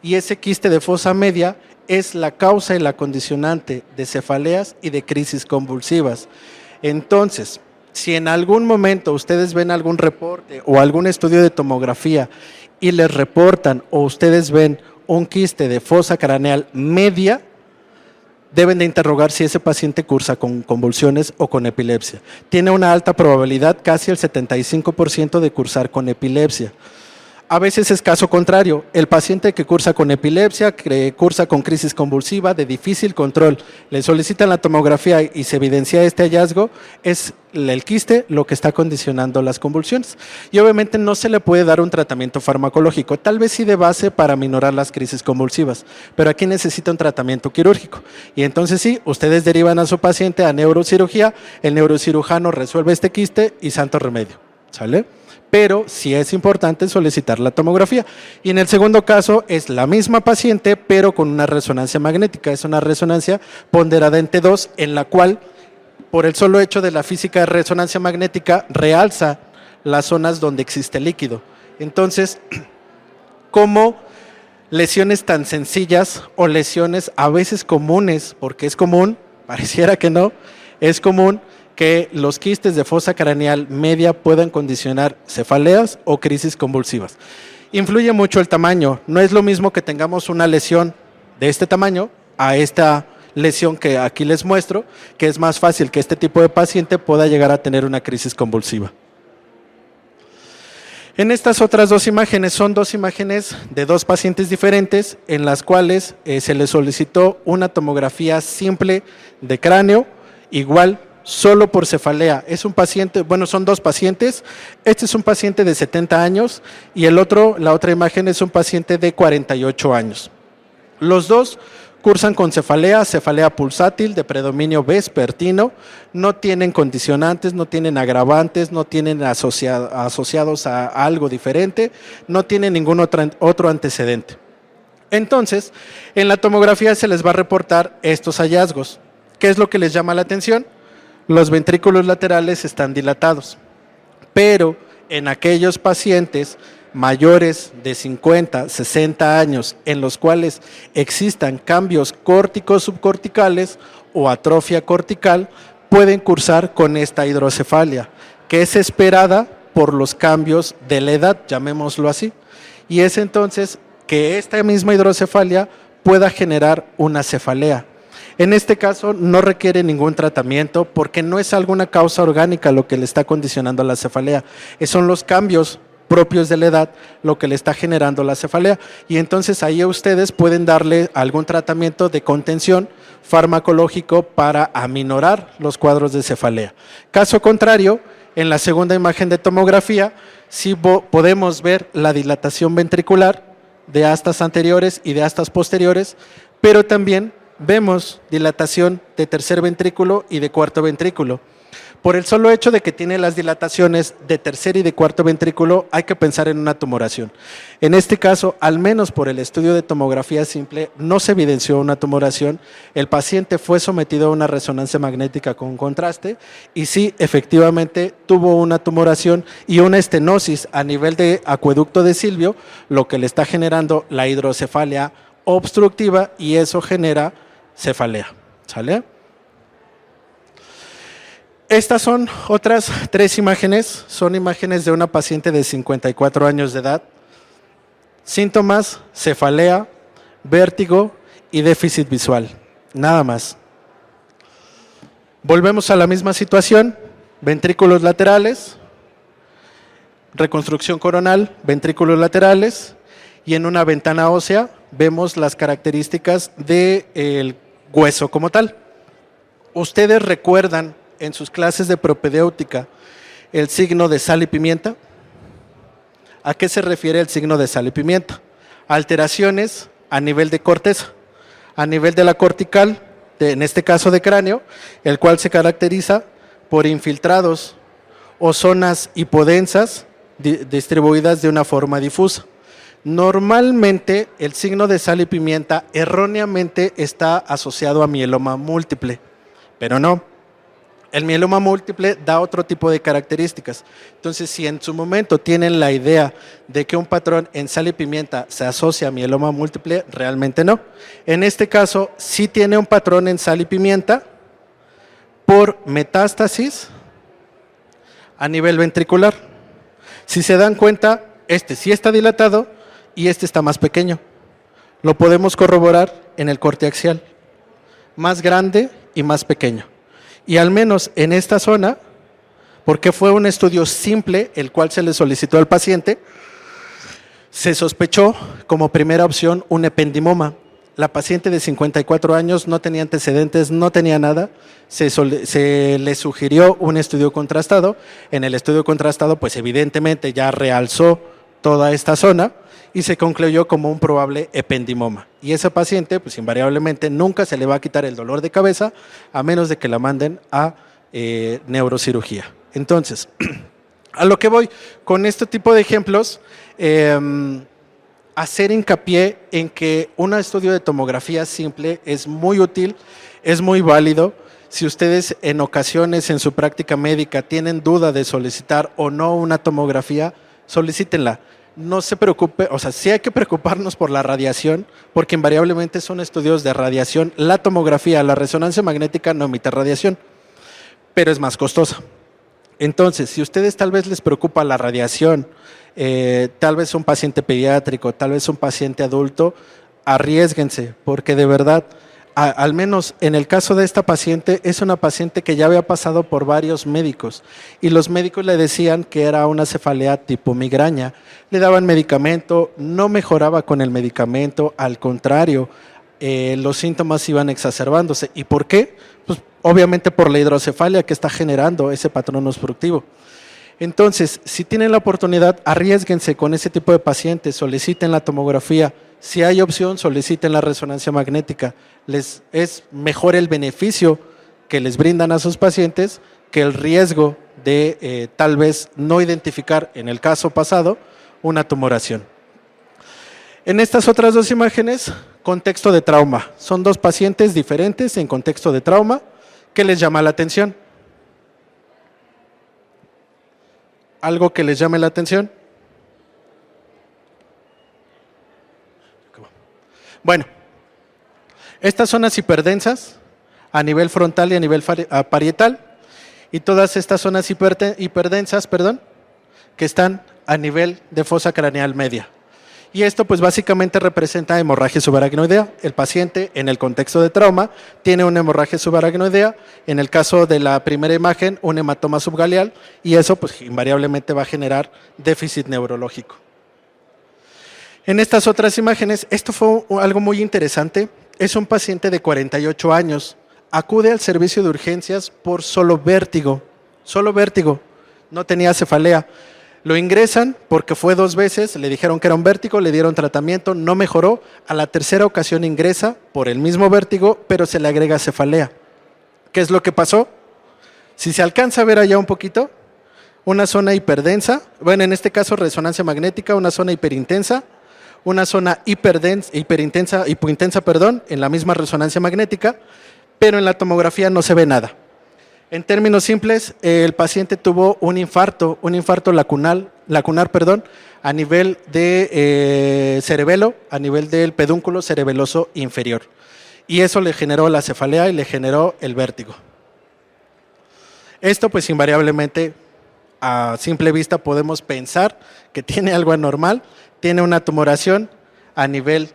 y ese quiste de fosa media es la causa y la condicionante de cefaleas y de crisis convulsivas. Entonces, si en algún momento ustedes ven algún reporte o algún estudio de tomografía y les reportan o ustedes ven un quiste de fosa craneal media, deben de interrogar si ese paciente cursa con convulsiones o con epilepsia. Tiene una alta probabilidad, casi el 75% de cursar con epilepsia. A veces es caso contrario, el paciente que cursa con epilepsia, que cursa con crisis convulsiva de difícil control, le solicitan la tomografía y se evidencia este hallazgo, es el quiste lo que está condicionando las convulsiones. Y obviamente no se le puede dar un tratamiento farmacológico, tal vez sí de base para minorar las crisis convulsivas, pero aquí necesita un tratamiento quirúrgico. Y entonces sí, ustedes derivan a su paciente a neurocirugía, el neurocirujano resuelve este quiste y santo remedio, ¿sale? Pero sí es importante solicitar la tomografía. Y en el segundo caso es la misma paciente, pero con una resonancia magnética. Es una resonancia ponderada en T2, en la cual, por el solo hecho de la física de resonancia magnética, realza las zonas donde existe líquido. Entonces, como lesiones tan sencillas o lesiones a veces comunes, porque es común, pareciera que no, es común que los quistes de fosa craneal media puedan condicionar cefaleas o crisis convulsivas. Influye mucho el tamaño, no es lo mismo que tengamos una lesión de este tamaño a esta lesión que aquí les muestro, que es más fácil que este tipo de paciente pueda llegar a tener una crisis convulsiva. En estas otras dos imágenes, son dos imágenes de dos pacientes diferentes en las cuales se les solicitó una tomografía simple de cráneo, igual solo por cefalea. Es un paciente, bueno, son dos pacientes. Este es un paciente de 70 años y la otra imagen es un paciente de 48 años. Los dos cursan con cefalea pulsátil de predominio vespertino, no tienen condicionantes, no tienen agravantes, no tienen asociados a algo diferente, no tienen ningún otro antecedente. Entonces, en la tomografía se les va a reportar estos hallazgos. ¿Qué es lo que les llama la atención? Los ventrículos laterales están dilatados, pero en aquellos pacientes mayores de 50, 60 años en los cuales existan cambios córticos subcorticales o atrofia cortical, pueden cursar con esta hidrocefalia, que es esperada por los cambios de la edad, llamémoslo así, y es entonces que esta misma hidrocefalia pueda generar una cefalea. En este caso no requiere ningún tratamiento porque no es alguna causa orgánica lo que le está condicionando la cefalea, son los cambios propios de la edad lo que le está generando la cefalea, y entonces ahí ustedes pueden darle algún tratamiento de contención farmacológico para aminorar los cuadros de cefalea. Caso contrario, en la segunda imagen de tomografía sí podemos ver la dilatación ventricular de astas anteriores y de astas posteriores, pero también vemos dilatación de tercer ventrículo y de cuarto ventrículo. Por el solo hecho de que tiene las dilataciones de tercer y de cuarto ventrículo, hay que pensar en una tumoración. En este caso, al menos por el estudio de tomografía simple, no se evidenció una tumoración. El paciente fue sometido a una resonancia magnética con contraste y sí, efectivamente, tuvo una tumoración y una estenosis a nivel de acueducto de Silvio, lo que le está generando la hidrocefalia obstructiva y eso genera cefalea. ¿Sale? Estas son otras 3 imágenes, son imágenes de una paciente de 54 años de edad. Síntomas: cefalea, vértigo y déficit visual, nada más. Volvemos a la misma situación, ventrículos laterales, reconstrucción coronal, ventrículos laterales, y en una ventana ósea vemos las características del hueso como tal. ¿Ustedes recuerdan en sus clases de propedéutica el signo de sal y pimienta? ¿A qué se refiere el signo de sal y pimienta? Alteraciones a nivel de corteza, a nivel de la cortical, en este caso de cráneo, el cual se caracteriza por infiltrados o zonas hipodensas distribuidas de una forma difusa. Normalmente el signo de sal y pimienta erróneamente está asociado a mieloma múltiple, pero no. El mieloma múltiple da otro tipo de características. Entonces, si en su momento tienen la idea de que un patrón en sal y pimienta se asocia a mieloma múltiple, realmente no. En este caso, sí tiene un patrón en sal y pimienta por metástasis a nivel ventricular. Si se dan cuenta, este sí está dilatado y este está más pequeño. Lo podemos corroborar en el corte axial, más grande y más pequeño. Y al menos en esta zona, porque fue un estudio simple, el cual se le solicitó al paciente, se sospechó como primera opción un ependimoma. La paciente de 54 años no tenía antecedentes, no tenía nada, se le sugirió un estudio contrastado. En el estudio contrastado, pues evidentemente ya realzó toda esta zona y se concluyó como un probable ependimoma. Y esa paciente, pues invariablemente nunca se le va a quitar el dolor de cabeza a menos de que la manden a neurocirugía. Entonces, a lo que voy con este tipo de ejemplos, hacer hincapié en que un estudio de tomografía simple es muy útil, es muy válido. Si ustedes en ocasiones en su práctica médica tienen duda de solicitar o no una tomografía, solicítenla. No se preocupe, o sea, sí hay que preocuparnos por la radiación, porque invariablemente son estudios de radiación. La tomografía, la resonancia magnética no emite radiación, pero es más costosa. Entonces, si a ustedes tal vez les preocupa la radiación, tal vez un paciente pediátrico, tal vez un paciente adulto, arriésguense, porque de verdad, al menos en el caso de esta paciente, es una paciente que ya había pasado por varios médicos y los médicos le decían que era una cefalea tipo migraña. Le daban medicamento, no mejoraba con el medicamento, al contrario, los síntomas iban exacerbándose. ¿Y por qué? Pues obviamente por la hidrocefalia que está generando ese patrón obstructivo. Entonces, si tienen la oportunidad, arriésguense con ese tipo de pacientes, soliciten la tomografía. Si hay opción, soliciten la resonancia magnética. Les es mejor el beneficio que les brindan a sus pacientes que el riesgo de tal vez no identificar, en el caso pasado, una tumoración. En estas otras 2 imágenes, contexto de trauma. Son 2 pacientes diferentes en contexto de trauma. ¿Qué les llama la atención? ¿Algo que les llame la atención? Bueno, estas zonas hiperdensas a nivel frontal y a nivel parietal, y todas estas zonas hiperdensas, que están a nivel de fosa craneal media. Y esto pues básicamente representa hemorragia subaracnoidea. El paciente en el contexto de trauma tiene una hemorragia subaracnoidea, en el caso de la primera imagen un hematoma subgaleal, y eso pues invariablemente va a generar déficit neurológico. En estas otras imágenes, esto fue algo muy interesante, es un paciente de 48 años, acude al servicio de urgencias por solo vértigo, no tenía cefalea. Lo ingresan porque fue 2 veces, le dijeron que era un vértigo, le dieron tratamiento, no mejoró. A la tercera ocasión ingresa por el mismo vértigo, pero se le agrega cefalea. ¿Qué es lo que pasó? Si se alcanza a ver allá un poquito, una zona hiperdensa, bueno, en este caso resonancia magnética, una zona hiperintensa, una zona hipointensa, en la misma resonancia magnética, pero en la tomografía no se ve nada. En términos simples, el paciente tuvo un infarto lacunar, a nivel de cerebelo, a nivel del pedúnculo cerebeloso inferior. Y eso le generó la cefalea y le generó el vértigo. Esto pues invariablemente a simple vista podemos pensar que tiene algo anormal, tiene una tumoración a nivel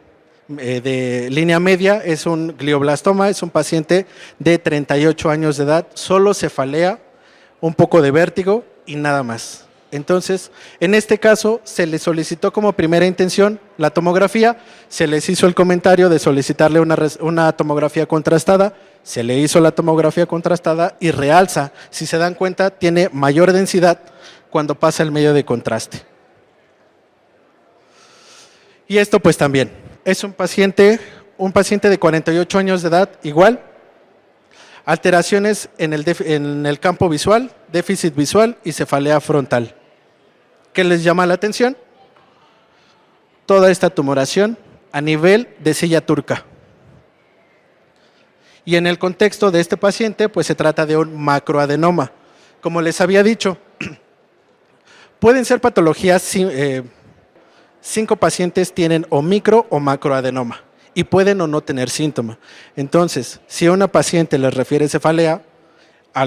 de línea media, es un glioblastoma, es un paciente de 38 años de edad, solo cefalea, un poco de vértigo y nada más. Entonces, en este caso se le solicitó como primera intención la tomografía, se les hizo el comentario de solicitarle una tomografía contrastada, se le hizo la tomografía contrastada y realza, si se dan cuenta, tiene mayor densidad cuando pasa el medio de contraste. Y esto pues también. Es un paciente de 48 años de edad, igual, alteraciones en el campo visual, déficit visual y cefalea frontal. ¿Qué les llama la atención? Toda esta tumoración a nivel de silla turca. Y en el contexto de este paciente, pues se trata de un macroadenoma. Como les había dicho, pueden ser patologías 5 pacientes tienen o micro o macroadenoma y pueden o no tener síntoma. Entonces, si a una paciente les refiere cefalea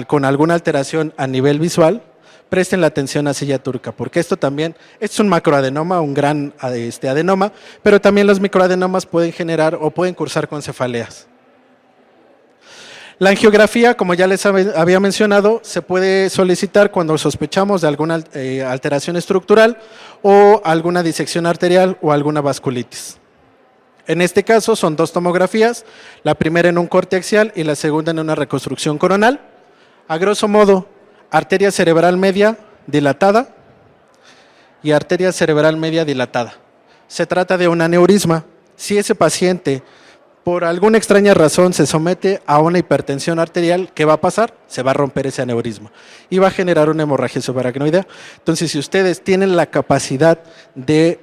con alguna alteración a nivel visual, presten la atención a silla turca, porque esto también es un macroadenoma, un gran adenoma, pero también los microadenomas pueden generar o pueden cursar con cefaleas. La angiografía, como ya les había mencionado, se puede solicitar cuando sospechamos de alguna alteración estructural o alguna disección arterial o alguna vasculitis. En este caso son 2 tomografías, la primera en un corte axial y la segunda en una reconstrucción coronal. A grosso modo, arteria cerebral media dilatada y arteria cerebral media dilatada. Se trata de un aneurisma. Si ese paciente por alguna extraña razón se somete a una hipertensión arterial, ¿qué va a pasar? Se va a romper ese aneurisma y va a generar una hemorragia subaracnoidea. Entonces, si ustedes tienen la capacidad de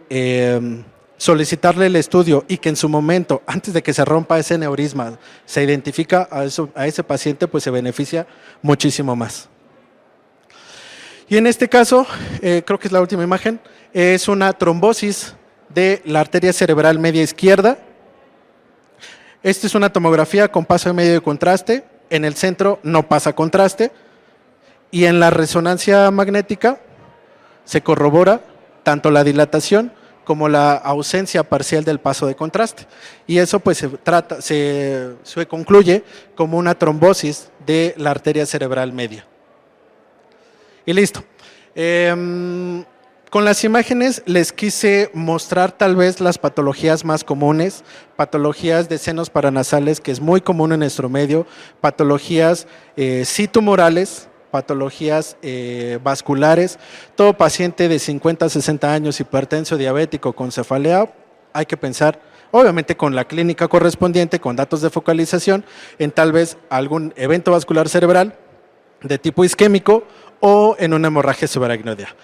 solicitarle el estudio y que en su momento, antes de que se rompa ese aneurisma, se identifica a ese paciente, pues se beneficia muchísimo más. Y en este caso, creo que es la última imagen, es una trombosis de la arteria cerebral media izquierda. Esta es una tomografía con paso de medio de contraste, en el centro no pasa contraste y en la resonancia magnética se corrobora tanto la dilatación como la ausencia parcial del paso de contraste y eso pues se concluye como una trombosis de la arteria cerebral media. Y listo. Con las imágenes les quise mostrar tal vez las patologías más comunes, patologías de senos paranasales, que es muy común en nuestro medio, patologías citumorales, patologías vasculares. Todo paciente de 50 a 60 años hipertenso, diabético, con cefalea, hay que pensar, obviamente con la clínica correspondiente, con datos de focalización, en tal vez algún evento vascular cerebral de tipo isquémico o en una hemorragia subaracnoidea.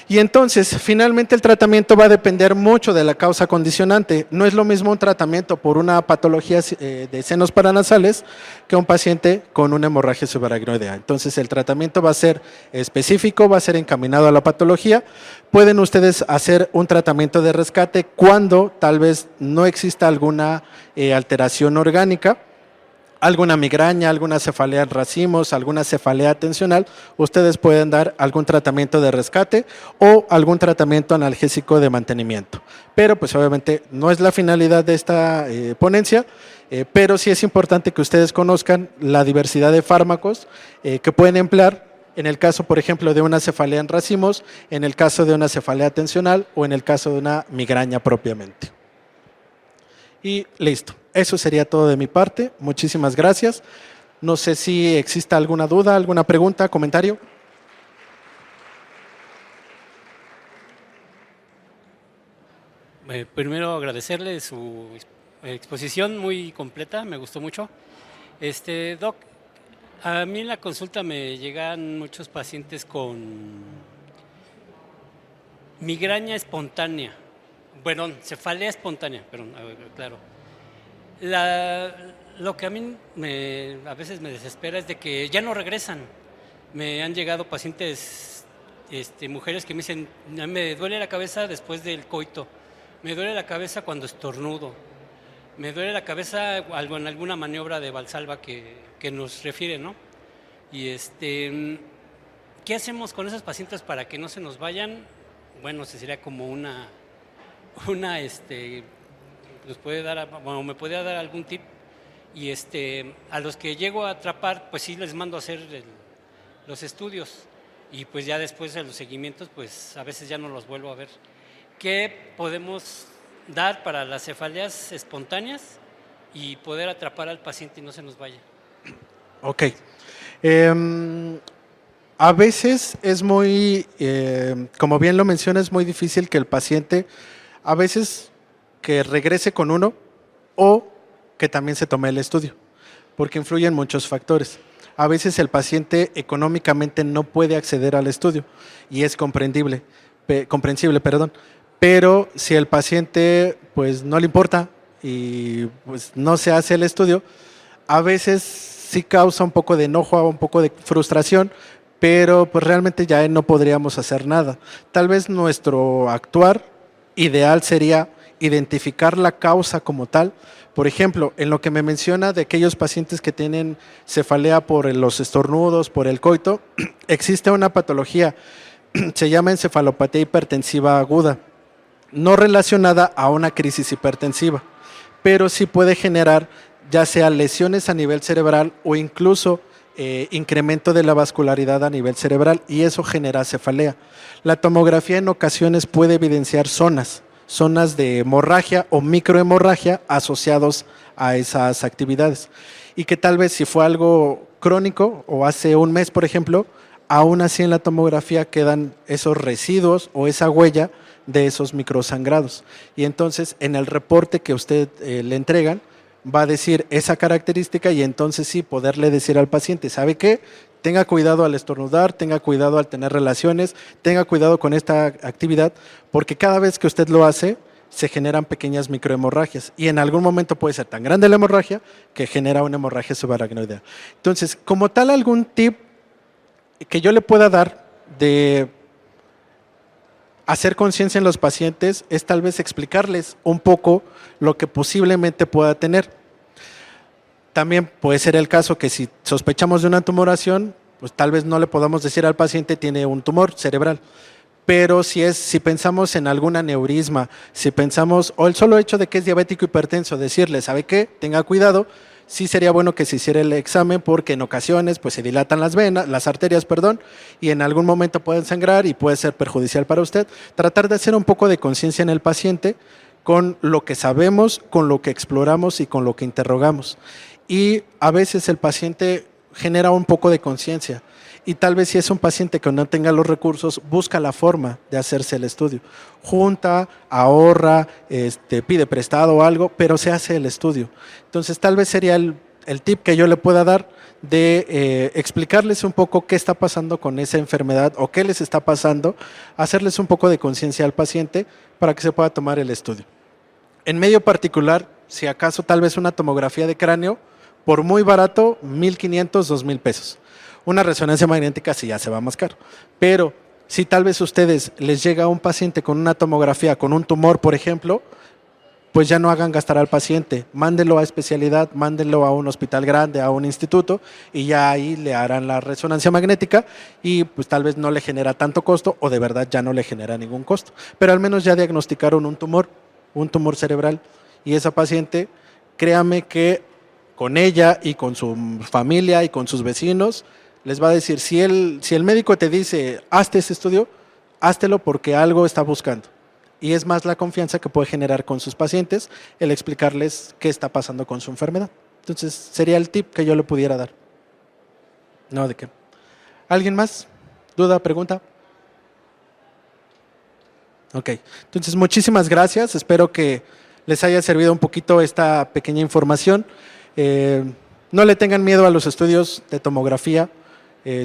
Y entonces, finalmente el tratamiento va a depender mucho de la causa condicionante. No es lo mismo un tratamiento por una patología de senos paranasales que un paciente con una hemorragia subaracnoidea. Entonces, el tratamiento va a ser específico, va a ser encaminado a la patología. Pueden ustedes hacer un tratamiento de rescate cuando tal vez no exista alguna alteración orgánica alguna migraña, alguna cefalea en racimos, alguna cefalea tensional, ustedes pueden dar algún tratamiento de rescate o algún tratamiento analgésico de mantenimiento. Pero pues obviamente no es la finalidad de esta ponencia, pero sí es importante que ustedes conozcan la diversidad de fármacos que pueden emplear en el caso, por ejemplo, de una cefalea en racimos, en el caso de una cefalea tensional o en el caso de una migraña propiamente. Y listo. Eso sería todo de mi parte. Muchísimas gracias. No sé si exista alguna duda, alguna pregunta, comentario. Primero agradecerle su exposición muy completa, me gustó mucho. Doc, a mí en la consulta me llegan muchos pacientes con migraña espontánea, bueno, cefalea espontánea, perdón, claro. Lo que a mí a veces me desespera es de que ya no regresan. Me han llegado pacientes, mujeres que me dicen, me duele la cabeza después del coito, me duele la cabeza cuando estornudo, me duele la cabeza en alguna maniobra de Valsalva que nos refiere, ¿no? Y ¿qué hacemos con esos pacientes para que no se nos vayan? Bueno, sería como nos puede dar, bueno, me podría dar algún tip. Y a los que llego a atrapar, pues sí les mando a hacer los estudios. Y pues ya después de los seguimientos, pues a veces ya no los vuelvo a ver. ¿Qué podemos dar para las cefaleas espontáneas y poder atrapar al paciente y no se nos vaya? Ok. A veces es muy, como bien lo menciona, es muy difícil que el paciente, a veces que regrese con uno o que también se tome el estudio, porque influyen muchos factores. A veces el paciente económicamente no puede acceder al estudio y es comprensible, pero si el paciente pues no le importa y pues no se hace el estudio, a veces sí causa un poco de enojo, un poco de frustración, pero pues realmente ya no podríamos hacer nada. Tal vez nuestro actuar ideal sería identificar la causa como tal. Por ejemplo, en lo que me menciona de aquellos pacientes que tienen cefalea por los estornudos, por el coito, existe una patología, se llama encefalopatía hipertensiva aguda, no relacionada a una crisis hipertensiva, pero sí puede generar ya sea lesiones a nivel cerebral o incluso incremento de la vascularidad a nivel cerebral, y eso genera cefalea. La tomografía en ocasiones puede evidenciar zonas de hemorragia o microhemorragia asociados a esas actividades, y que tal vez si fue algo crónico o hace un mes, por ejemplo, aún así en la tomografía quedan esos residuos o esa huella de esos microsangrados, y entonces en el reporte que usted le entregan va a decir esa característica, y entonces sí poderle decir al paciente, ¿sabe qué? Tenga cuidado al estornudar, tenga cuidado al tener relaciones, tenga cuidado con esta actividad, porque cada vez que usted lo hace, se generan pequeñas microhemorragias, y en algún momento puede ser tan grande la hemorragia que genera una hemorragia subaracnoidea. Entonces, como tal, algún tip que yo le pueda dar de hacer conciencia en los pacientes es tal vez explicarles un poco lo que posiblemente pueda tener. También puede ser el caso que si sospechamos de una tumoración, pues tal vez no le podamos decir al paciente tiene un tumor cerebral. Pero si pensamos en algún aneurisma, si pensamos, o el solo hecho de que es diabético hipertenso, decirle, ¿sabe qué? Tenga cuidado, sí sería bueno que se hiciera el examen, porque en ocasiones pues se dilatan las arterias, y en algún momento pueden sangrar y puede ser perjudicial para usted. Tratar de hacer un poco de conciencia en el paciente con lo que sabemos, con lo que exploramos y con lo que interrogamos. Y a veces el paciente genera un poco de conciencia, y tal vez si es un paciente que no tenga los recursos, busca la forma de hacerse el estudio. Junta, ahorra, pide prestado o algo, pero se hace el estudio. Entonces tal vez sería el tip que yo le pueda dar de explicarles un poco qué está pasando con esa enfermedad o qué les está pasando, hacerles un poco de conciencia al paciente para que se pueda tomar el estudio. En medio particular, si acaso tal vez una tomografía de cráneo, por muy barato, 1,500, 2,000 pesos. Una resonancia magnética sí ya se va más caro, pero si tal vez ustedes les llega a un paciente con una tomografía, con un tumor, por ejemplo, pues ya no hagan gastar al paciente, mándenlo a especialidad, mándenlo a un hospital grande, a un instituto, y ya ahí le harán la resonancia magnética y pues tal vez no le genera tanto costo o de verdad ya no le genera ningún costo. Pero al menos ya diagnosticaron un tumor cerebral, y esa paciente, créame que con ella y con su familia y con sus vecinos, les va a decir, si el médico te dice, hazte ese estudio, háztelo porque algo está buscando. Y es más la confianza que puede generar con sus pacientes el explicarles qué está pasando con su enfermedad. Entonces, sería el tip que yo le pudiera dar. No, ¿de qué? ¿Alguien más? ¿Duda, pregunta? Ok, entonces muchísimas gracias. Espero que les haya servido un poquito esta pequeña información. No le tengan miedo a los estudios de tomografía.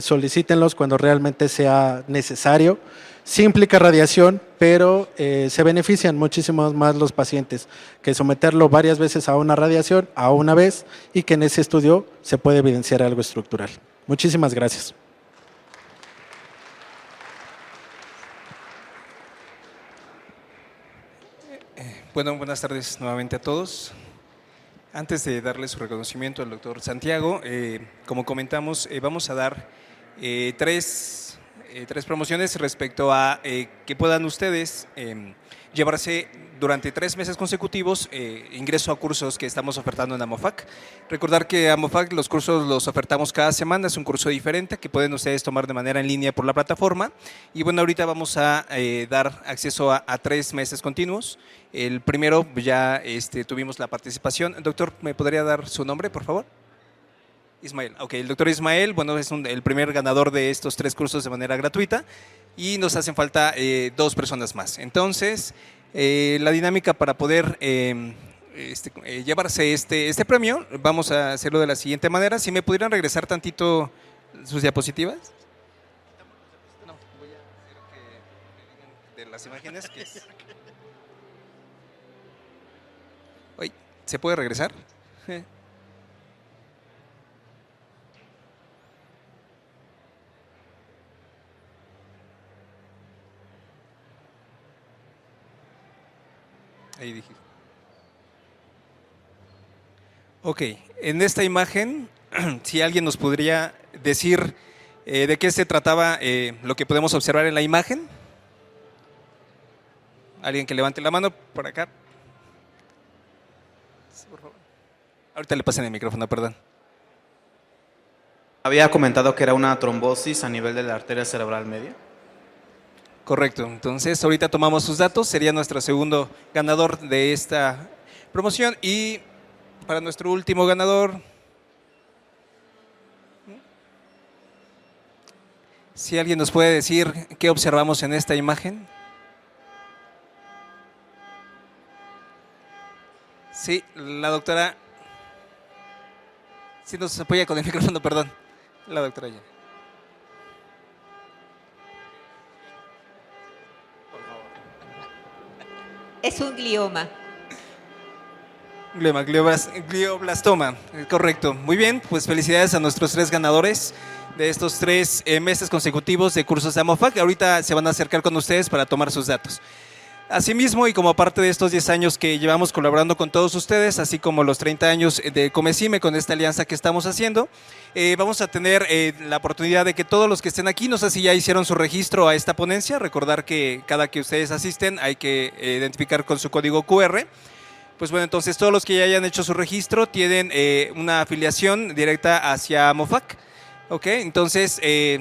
Solicítenlos cuando realmente sea necesario. Sí implica radiación, pero se benefician muchísimo más los pacientes que someterlo varias veces a una radiación, a una vez, y que en ese estudio se puede evidenciar algo estructural. Muchísimas gracias. Bueno, buenas tardes nuevamente a todos. Antes de darle su reconocimiento al doctor Santiago, como comentamos, vamos a dar tres promociones respecto a que puedan ustedes llevarse durante 3 meses consecutivos ingreso a cursos que estamos ofertando en Amofac. Recordar que Amofac los cursos los ofertamos cada semana, es un curso diferente que pueden ustedes tomar de manera en línea por la plataforma. Y bueno, ahorita vamos a dar acceso a 3 meses continuos. El primero ya tuvimos la participación. Doctor, ¿me podría dar su nombre, por favor? Ismael. Ok, el doctor Ismael, bueno, es el primer ganador de estos 3 cursos de manera gratuita y nos hacen falta 2 personas más. Entonces, la dinámica para poder llevarse este premio, vamos a hacerlo de la siguiente manera. Si me pudieran regresar tantito sus diapositivas. No, voy a hacer que me digan de las imágenes. Oye, ¿se puede regresar? Ahí dije. Ok, en esta imagen, si alguien nos podría decir de qué se trataba lo que podemos observar en la imagen. Alguien que levante la mano por acá. Sí, por favor. Ahorita le pasen el micrófono, perdón. Había comentado que era una trombosis a nivel de la arteria cerebral media. Correcto, entonces ahorita tomamos sus datos, sería nuestro segundo ganador de esta promoción y para nuestro último ganador, si alguien nos puede decir qué observamos en esta imagen. Sí, la doctora, si nos apoya con el micrófono, perdón, la doctora ya. Es un glioma. Glioblastoma, correcto. Muy bien, pues felicidades a nuestros 3 ganadores de estos 3 meses consecutivos de cursos de Amofac. Ahorita se van a acercar con ustedes para tomar sus datos. Asimismo, y como parte de estos 10 años que llevamos colaborando con todos ustedes, así como los 30 años de Comecime con esta alianza que estamos haciendo, vamos a tener la oportunidad de que todos los que estén aquí, no sé si ya hicieron su registro a esta ponencia, recordar que cada que ustedes asisten hay que identificar con su código QR. Pues bueno, entonces todos los que ya hayan hecho su registro tienen una afiliación directa hacia Amofac. Ok, entonces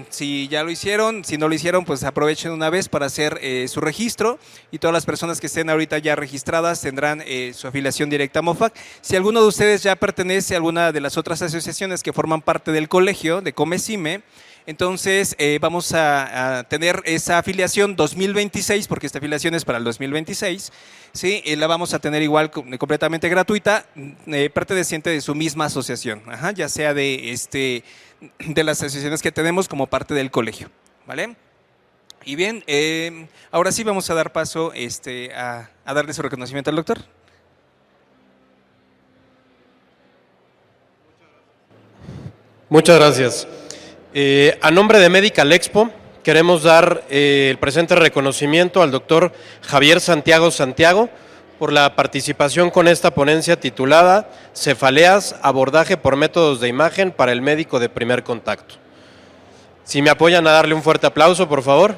si ya lo hicieron, si no lo hicieron, pues aprovechen una vez para hacer su registro y todas las personas que estén ahorita ya registradas tendrán su afiliación directa a Amofac. Si alguno de ustedes ya pertenece a alguna de las otras asociaciones que forman parte del colegio de Comecime, entonces vamos a tener esa afiliación 2026, porque esta afiliación es para el 2026, ¿sí? La vamos a tener igual completamente gratuita, perteneciente de su misma asociación, ya sea de las asociaciones que tenemos como parte del colegio, ¿vale? Y bien, ahora sí vamos a dar paso a darle su reconocimiento al doctor. Muchas gracias. A nombre de Medical Expo, queremos dar el presente reconocimiento al doctor Javier Santiago por la participación con esta ponencia titulada Cefaleas, abordaje por métodos de imagen para el médico de primer contacto. Si me apoyan a darle un fuerte aplauso, por favor.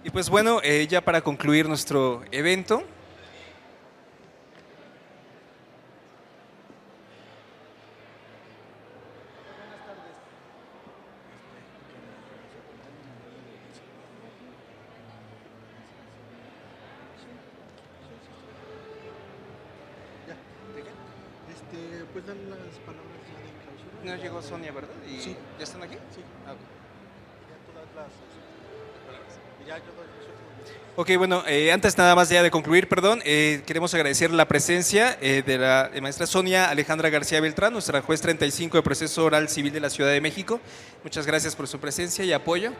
Y pues bueno, ya para concluir nuestro evento, no llegó Sonia, ¿verdad? ¿Y sí. ¿Ya están aquí? Sí. Ah, ok, bueno, antes nada más ya de concluir, perdón, queremos agradecer la presencia de la maestra Sonia Alejandra García Beltrán, nuestra juez 35 de proceso oral civil de la Ciudad de México. Muchas gracias por su presencia y apoyo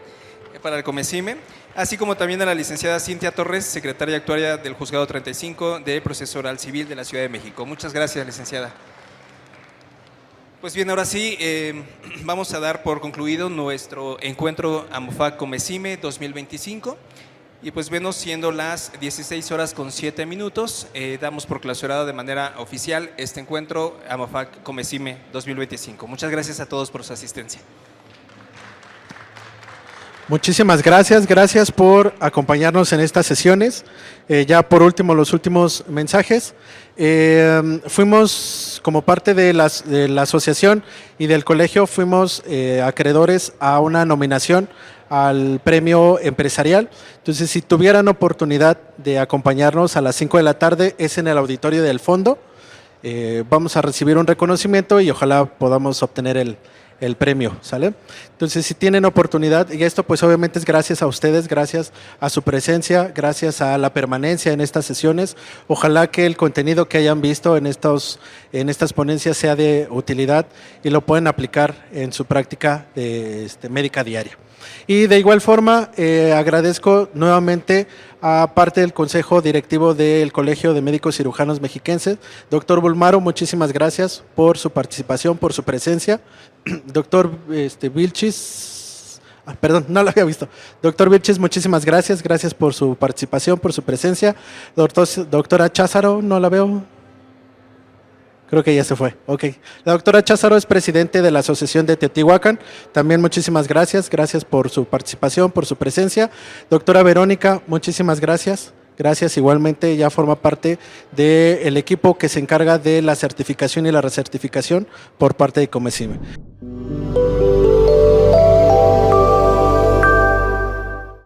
para el Comecime, así como también a la licenciada Cintia Torres, secretaria actuaria del Juzgado 35 de proceso oral civil de la Ciudad de México. Muchas gracias, licenciada. Pues bien, ahora sí, vamos a dar por concluido nuestro encuentro AMOFAC Comecime 2025. Y pues bueno, siendo las 16:07, damos por clausurado de manera oficial este encuentro AMOFAC Comecime 2025. Muchas gracias a todos por su asistencia. Muchísimas gracias, gracias por acompañarnos en estas sesiones. Ya por último, los últimos mensajes. Fuimos, como parte de la asociación y del colegio, fuimos acreedores a una nominación al premio empresarial. Entonces, si tuvieran oportunidad de acompañarnos a las 5 de la tarde, es en el auditorio del fondo. Vamos a recibir un reconocimiento y ojalá podamos obtener el premio, ¿sale? Entonces, si tienen oportunidad, y esto pues obviamente es gracias a ustedes, gracias a su presencia, gracias a la permanencia en estas sesiones, ojalá que el contenido que hayan visto en estas ponencias sea de utilidad y lo pueden aplicar en su práctica médica diaria. Y de igual forma, agradezco nuevamente a parte del Consejo Directivo del Colegio de Médicos Cirujanos Mexiquenses. Doctor Bulmaro, muchísimas gracias por su participación, por su presencia. Doctor Vilchis, perdón, no lo había visto. Doctor Vilchis, muchísimas gracias, gracias por su participación, por su presencia. Doctora Cházaro, no la veo. Creo que ya se fue. Ok. La doctora Cházaro es presidente de la Asociación de Teotihuacán. También muchísimas gracias. Gracias por su participación, por su presencia. Doctora Verónica, muchísimas gracias. Gracias. Igualmente ya forma parte del equipo que se encarga de la certificación y la recertificación por parte de Comecime.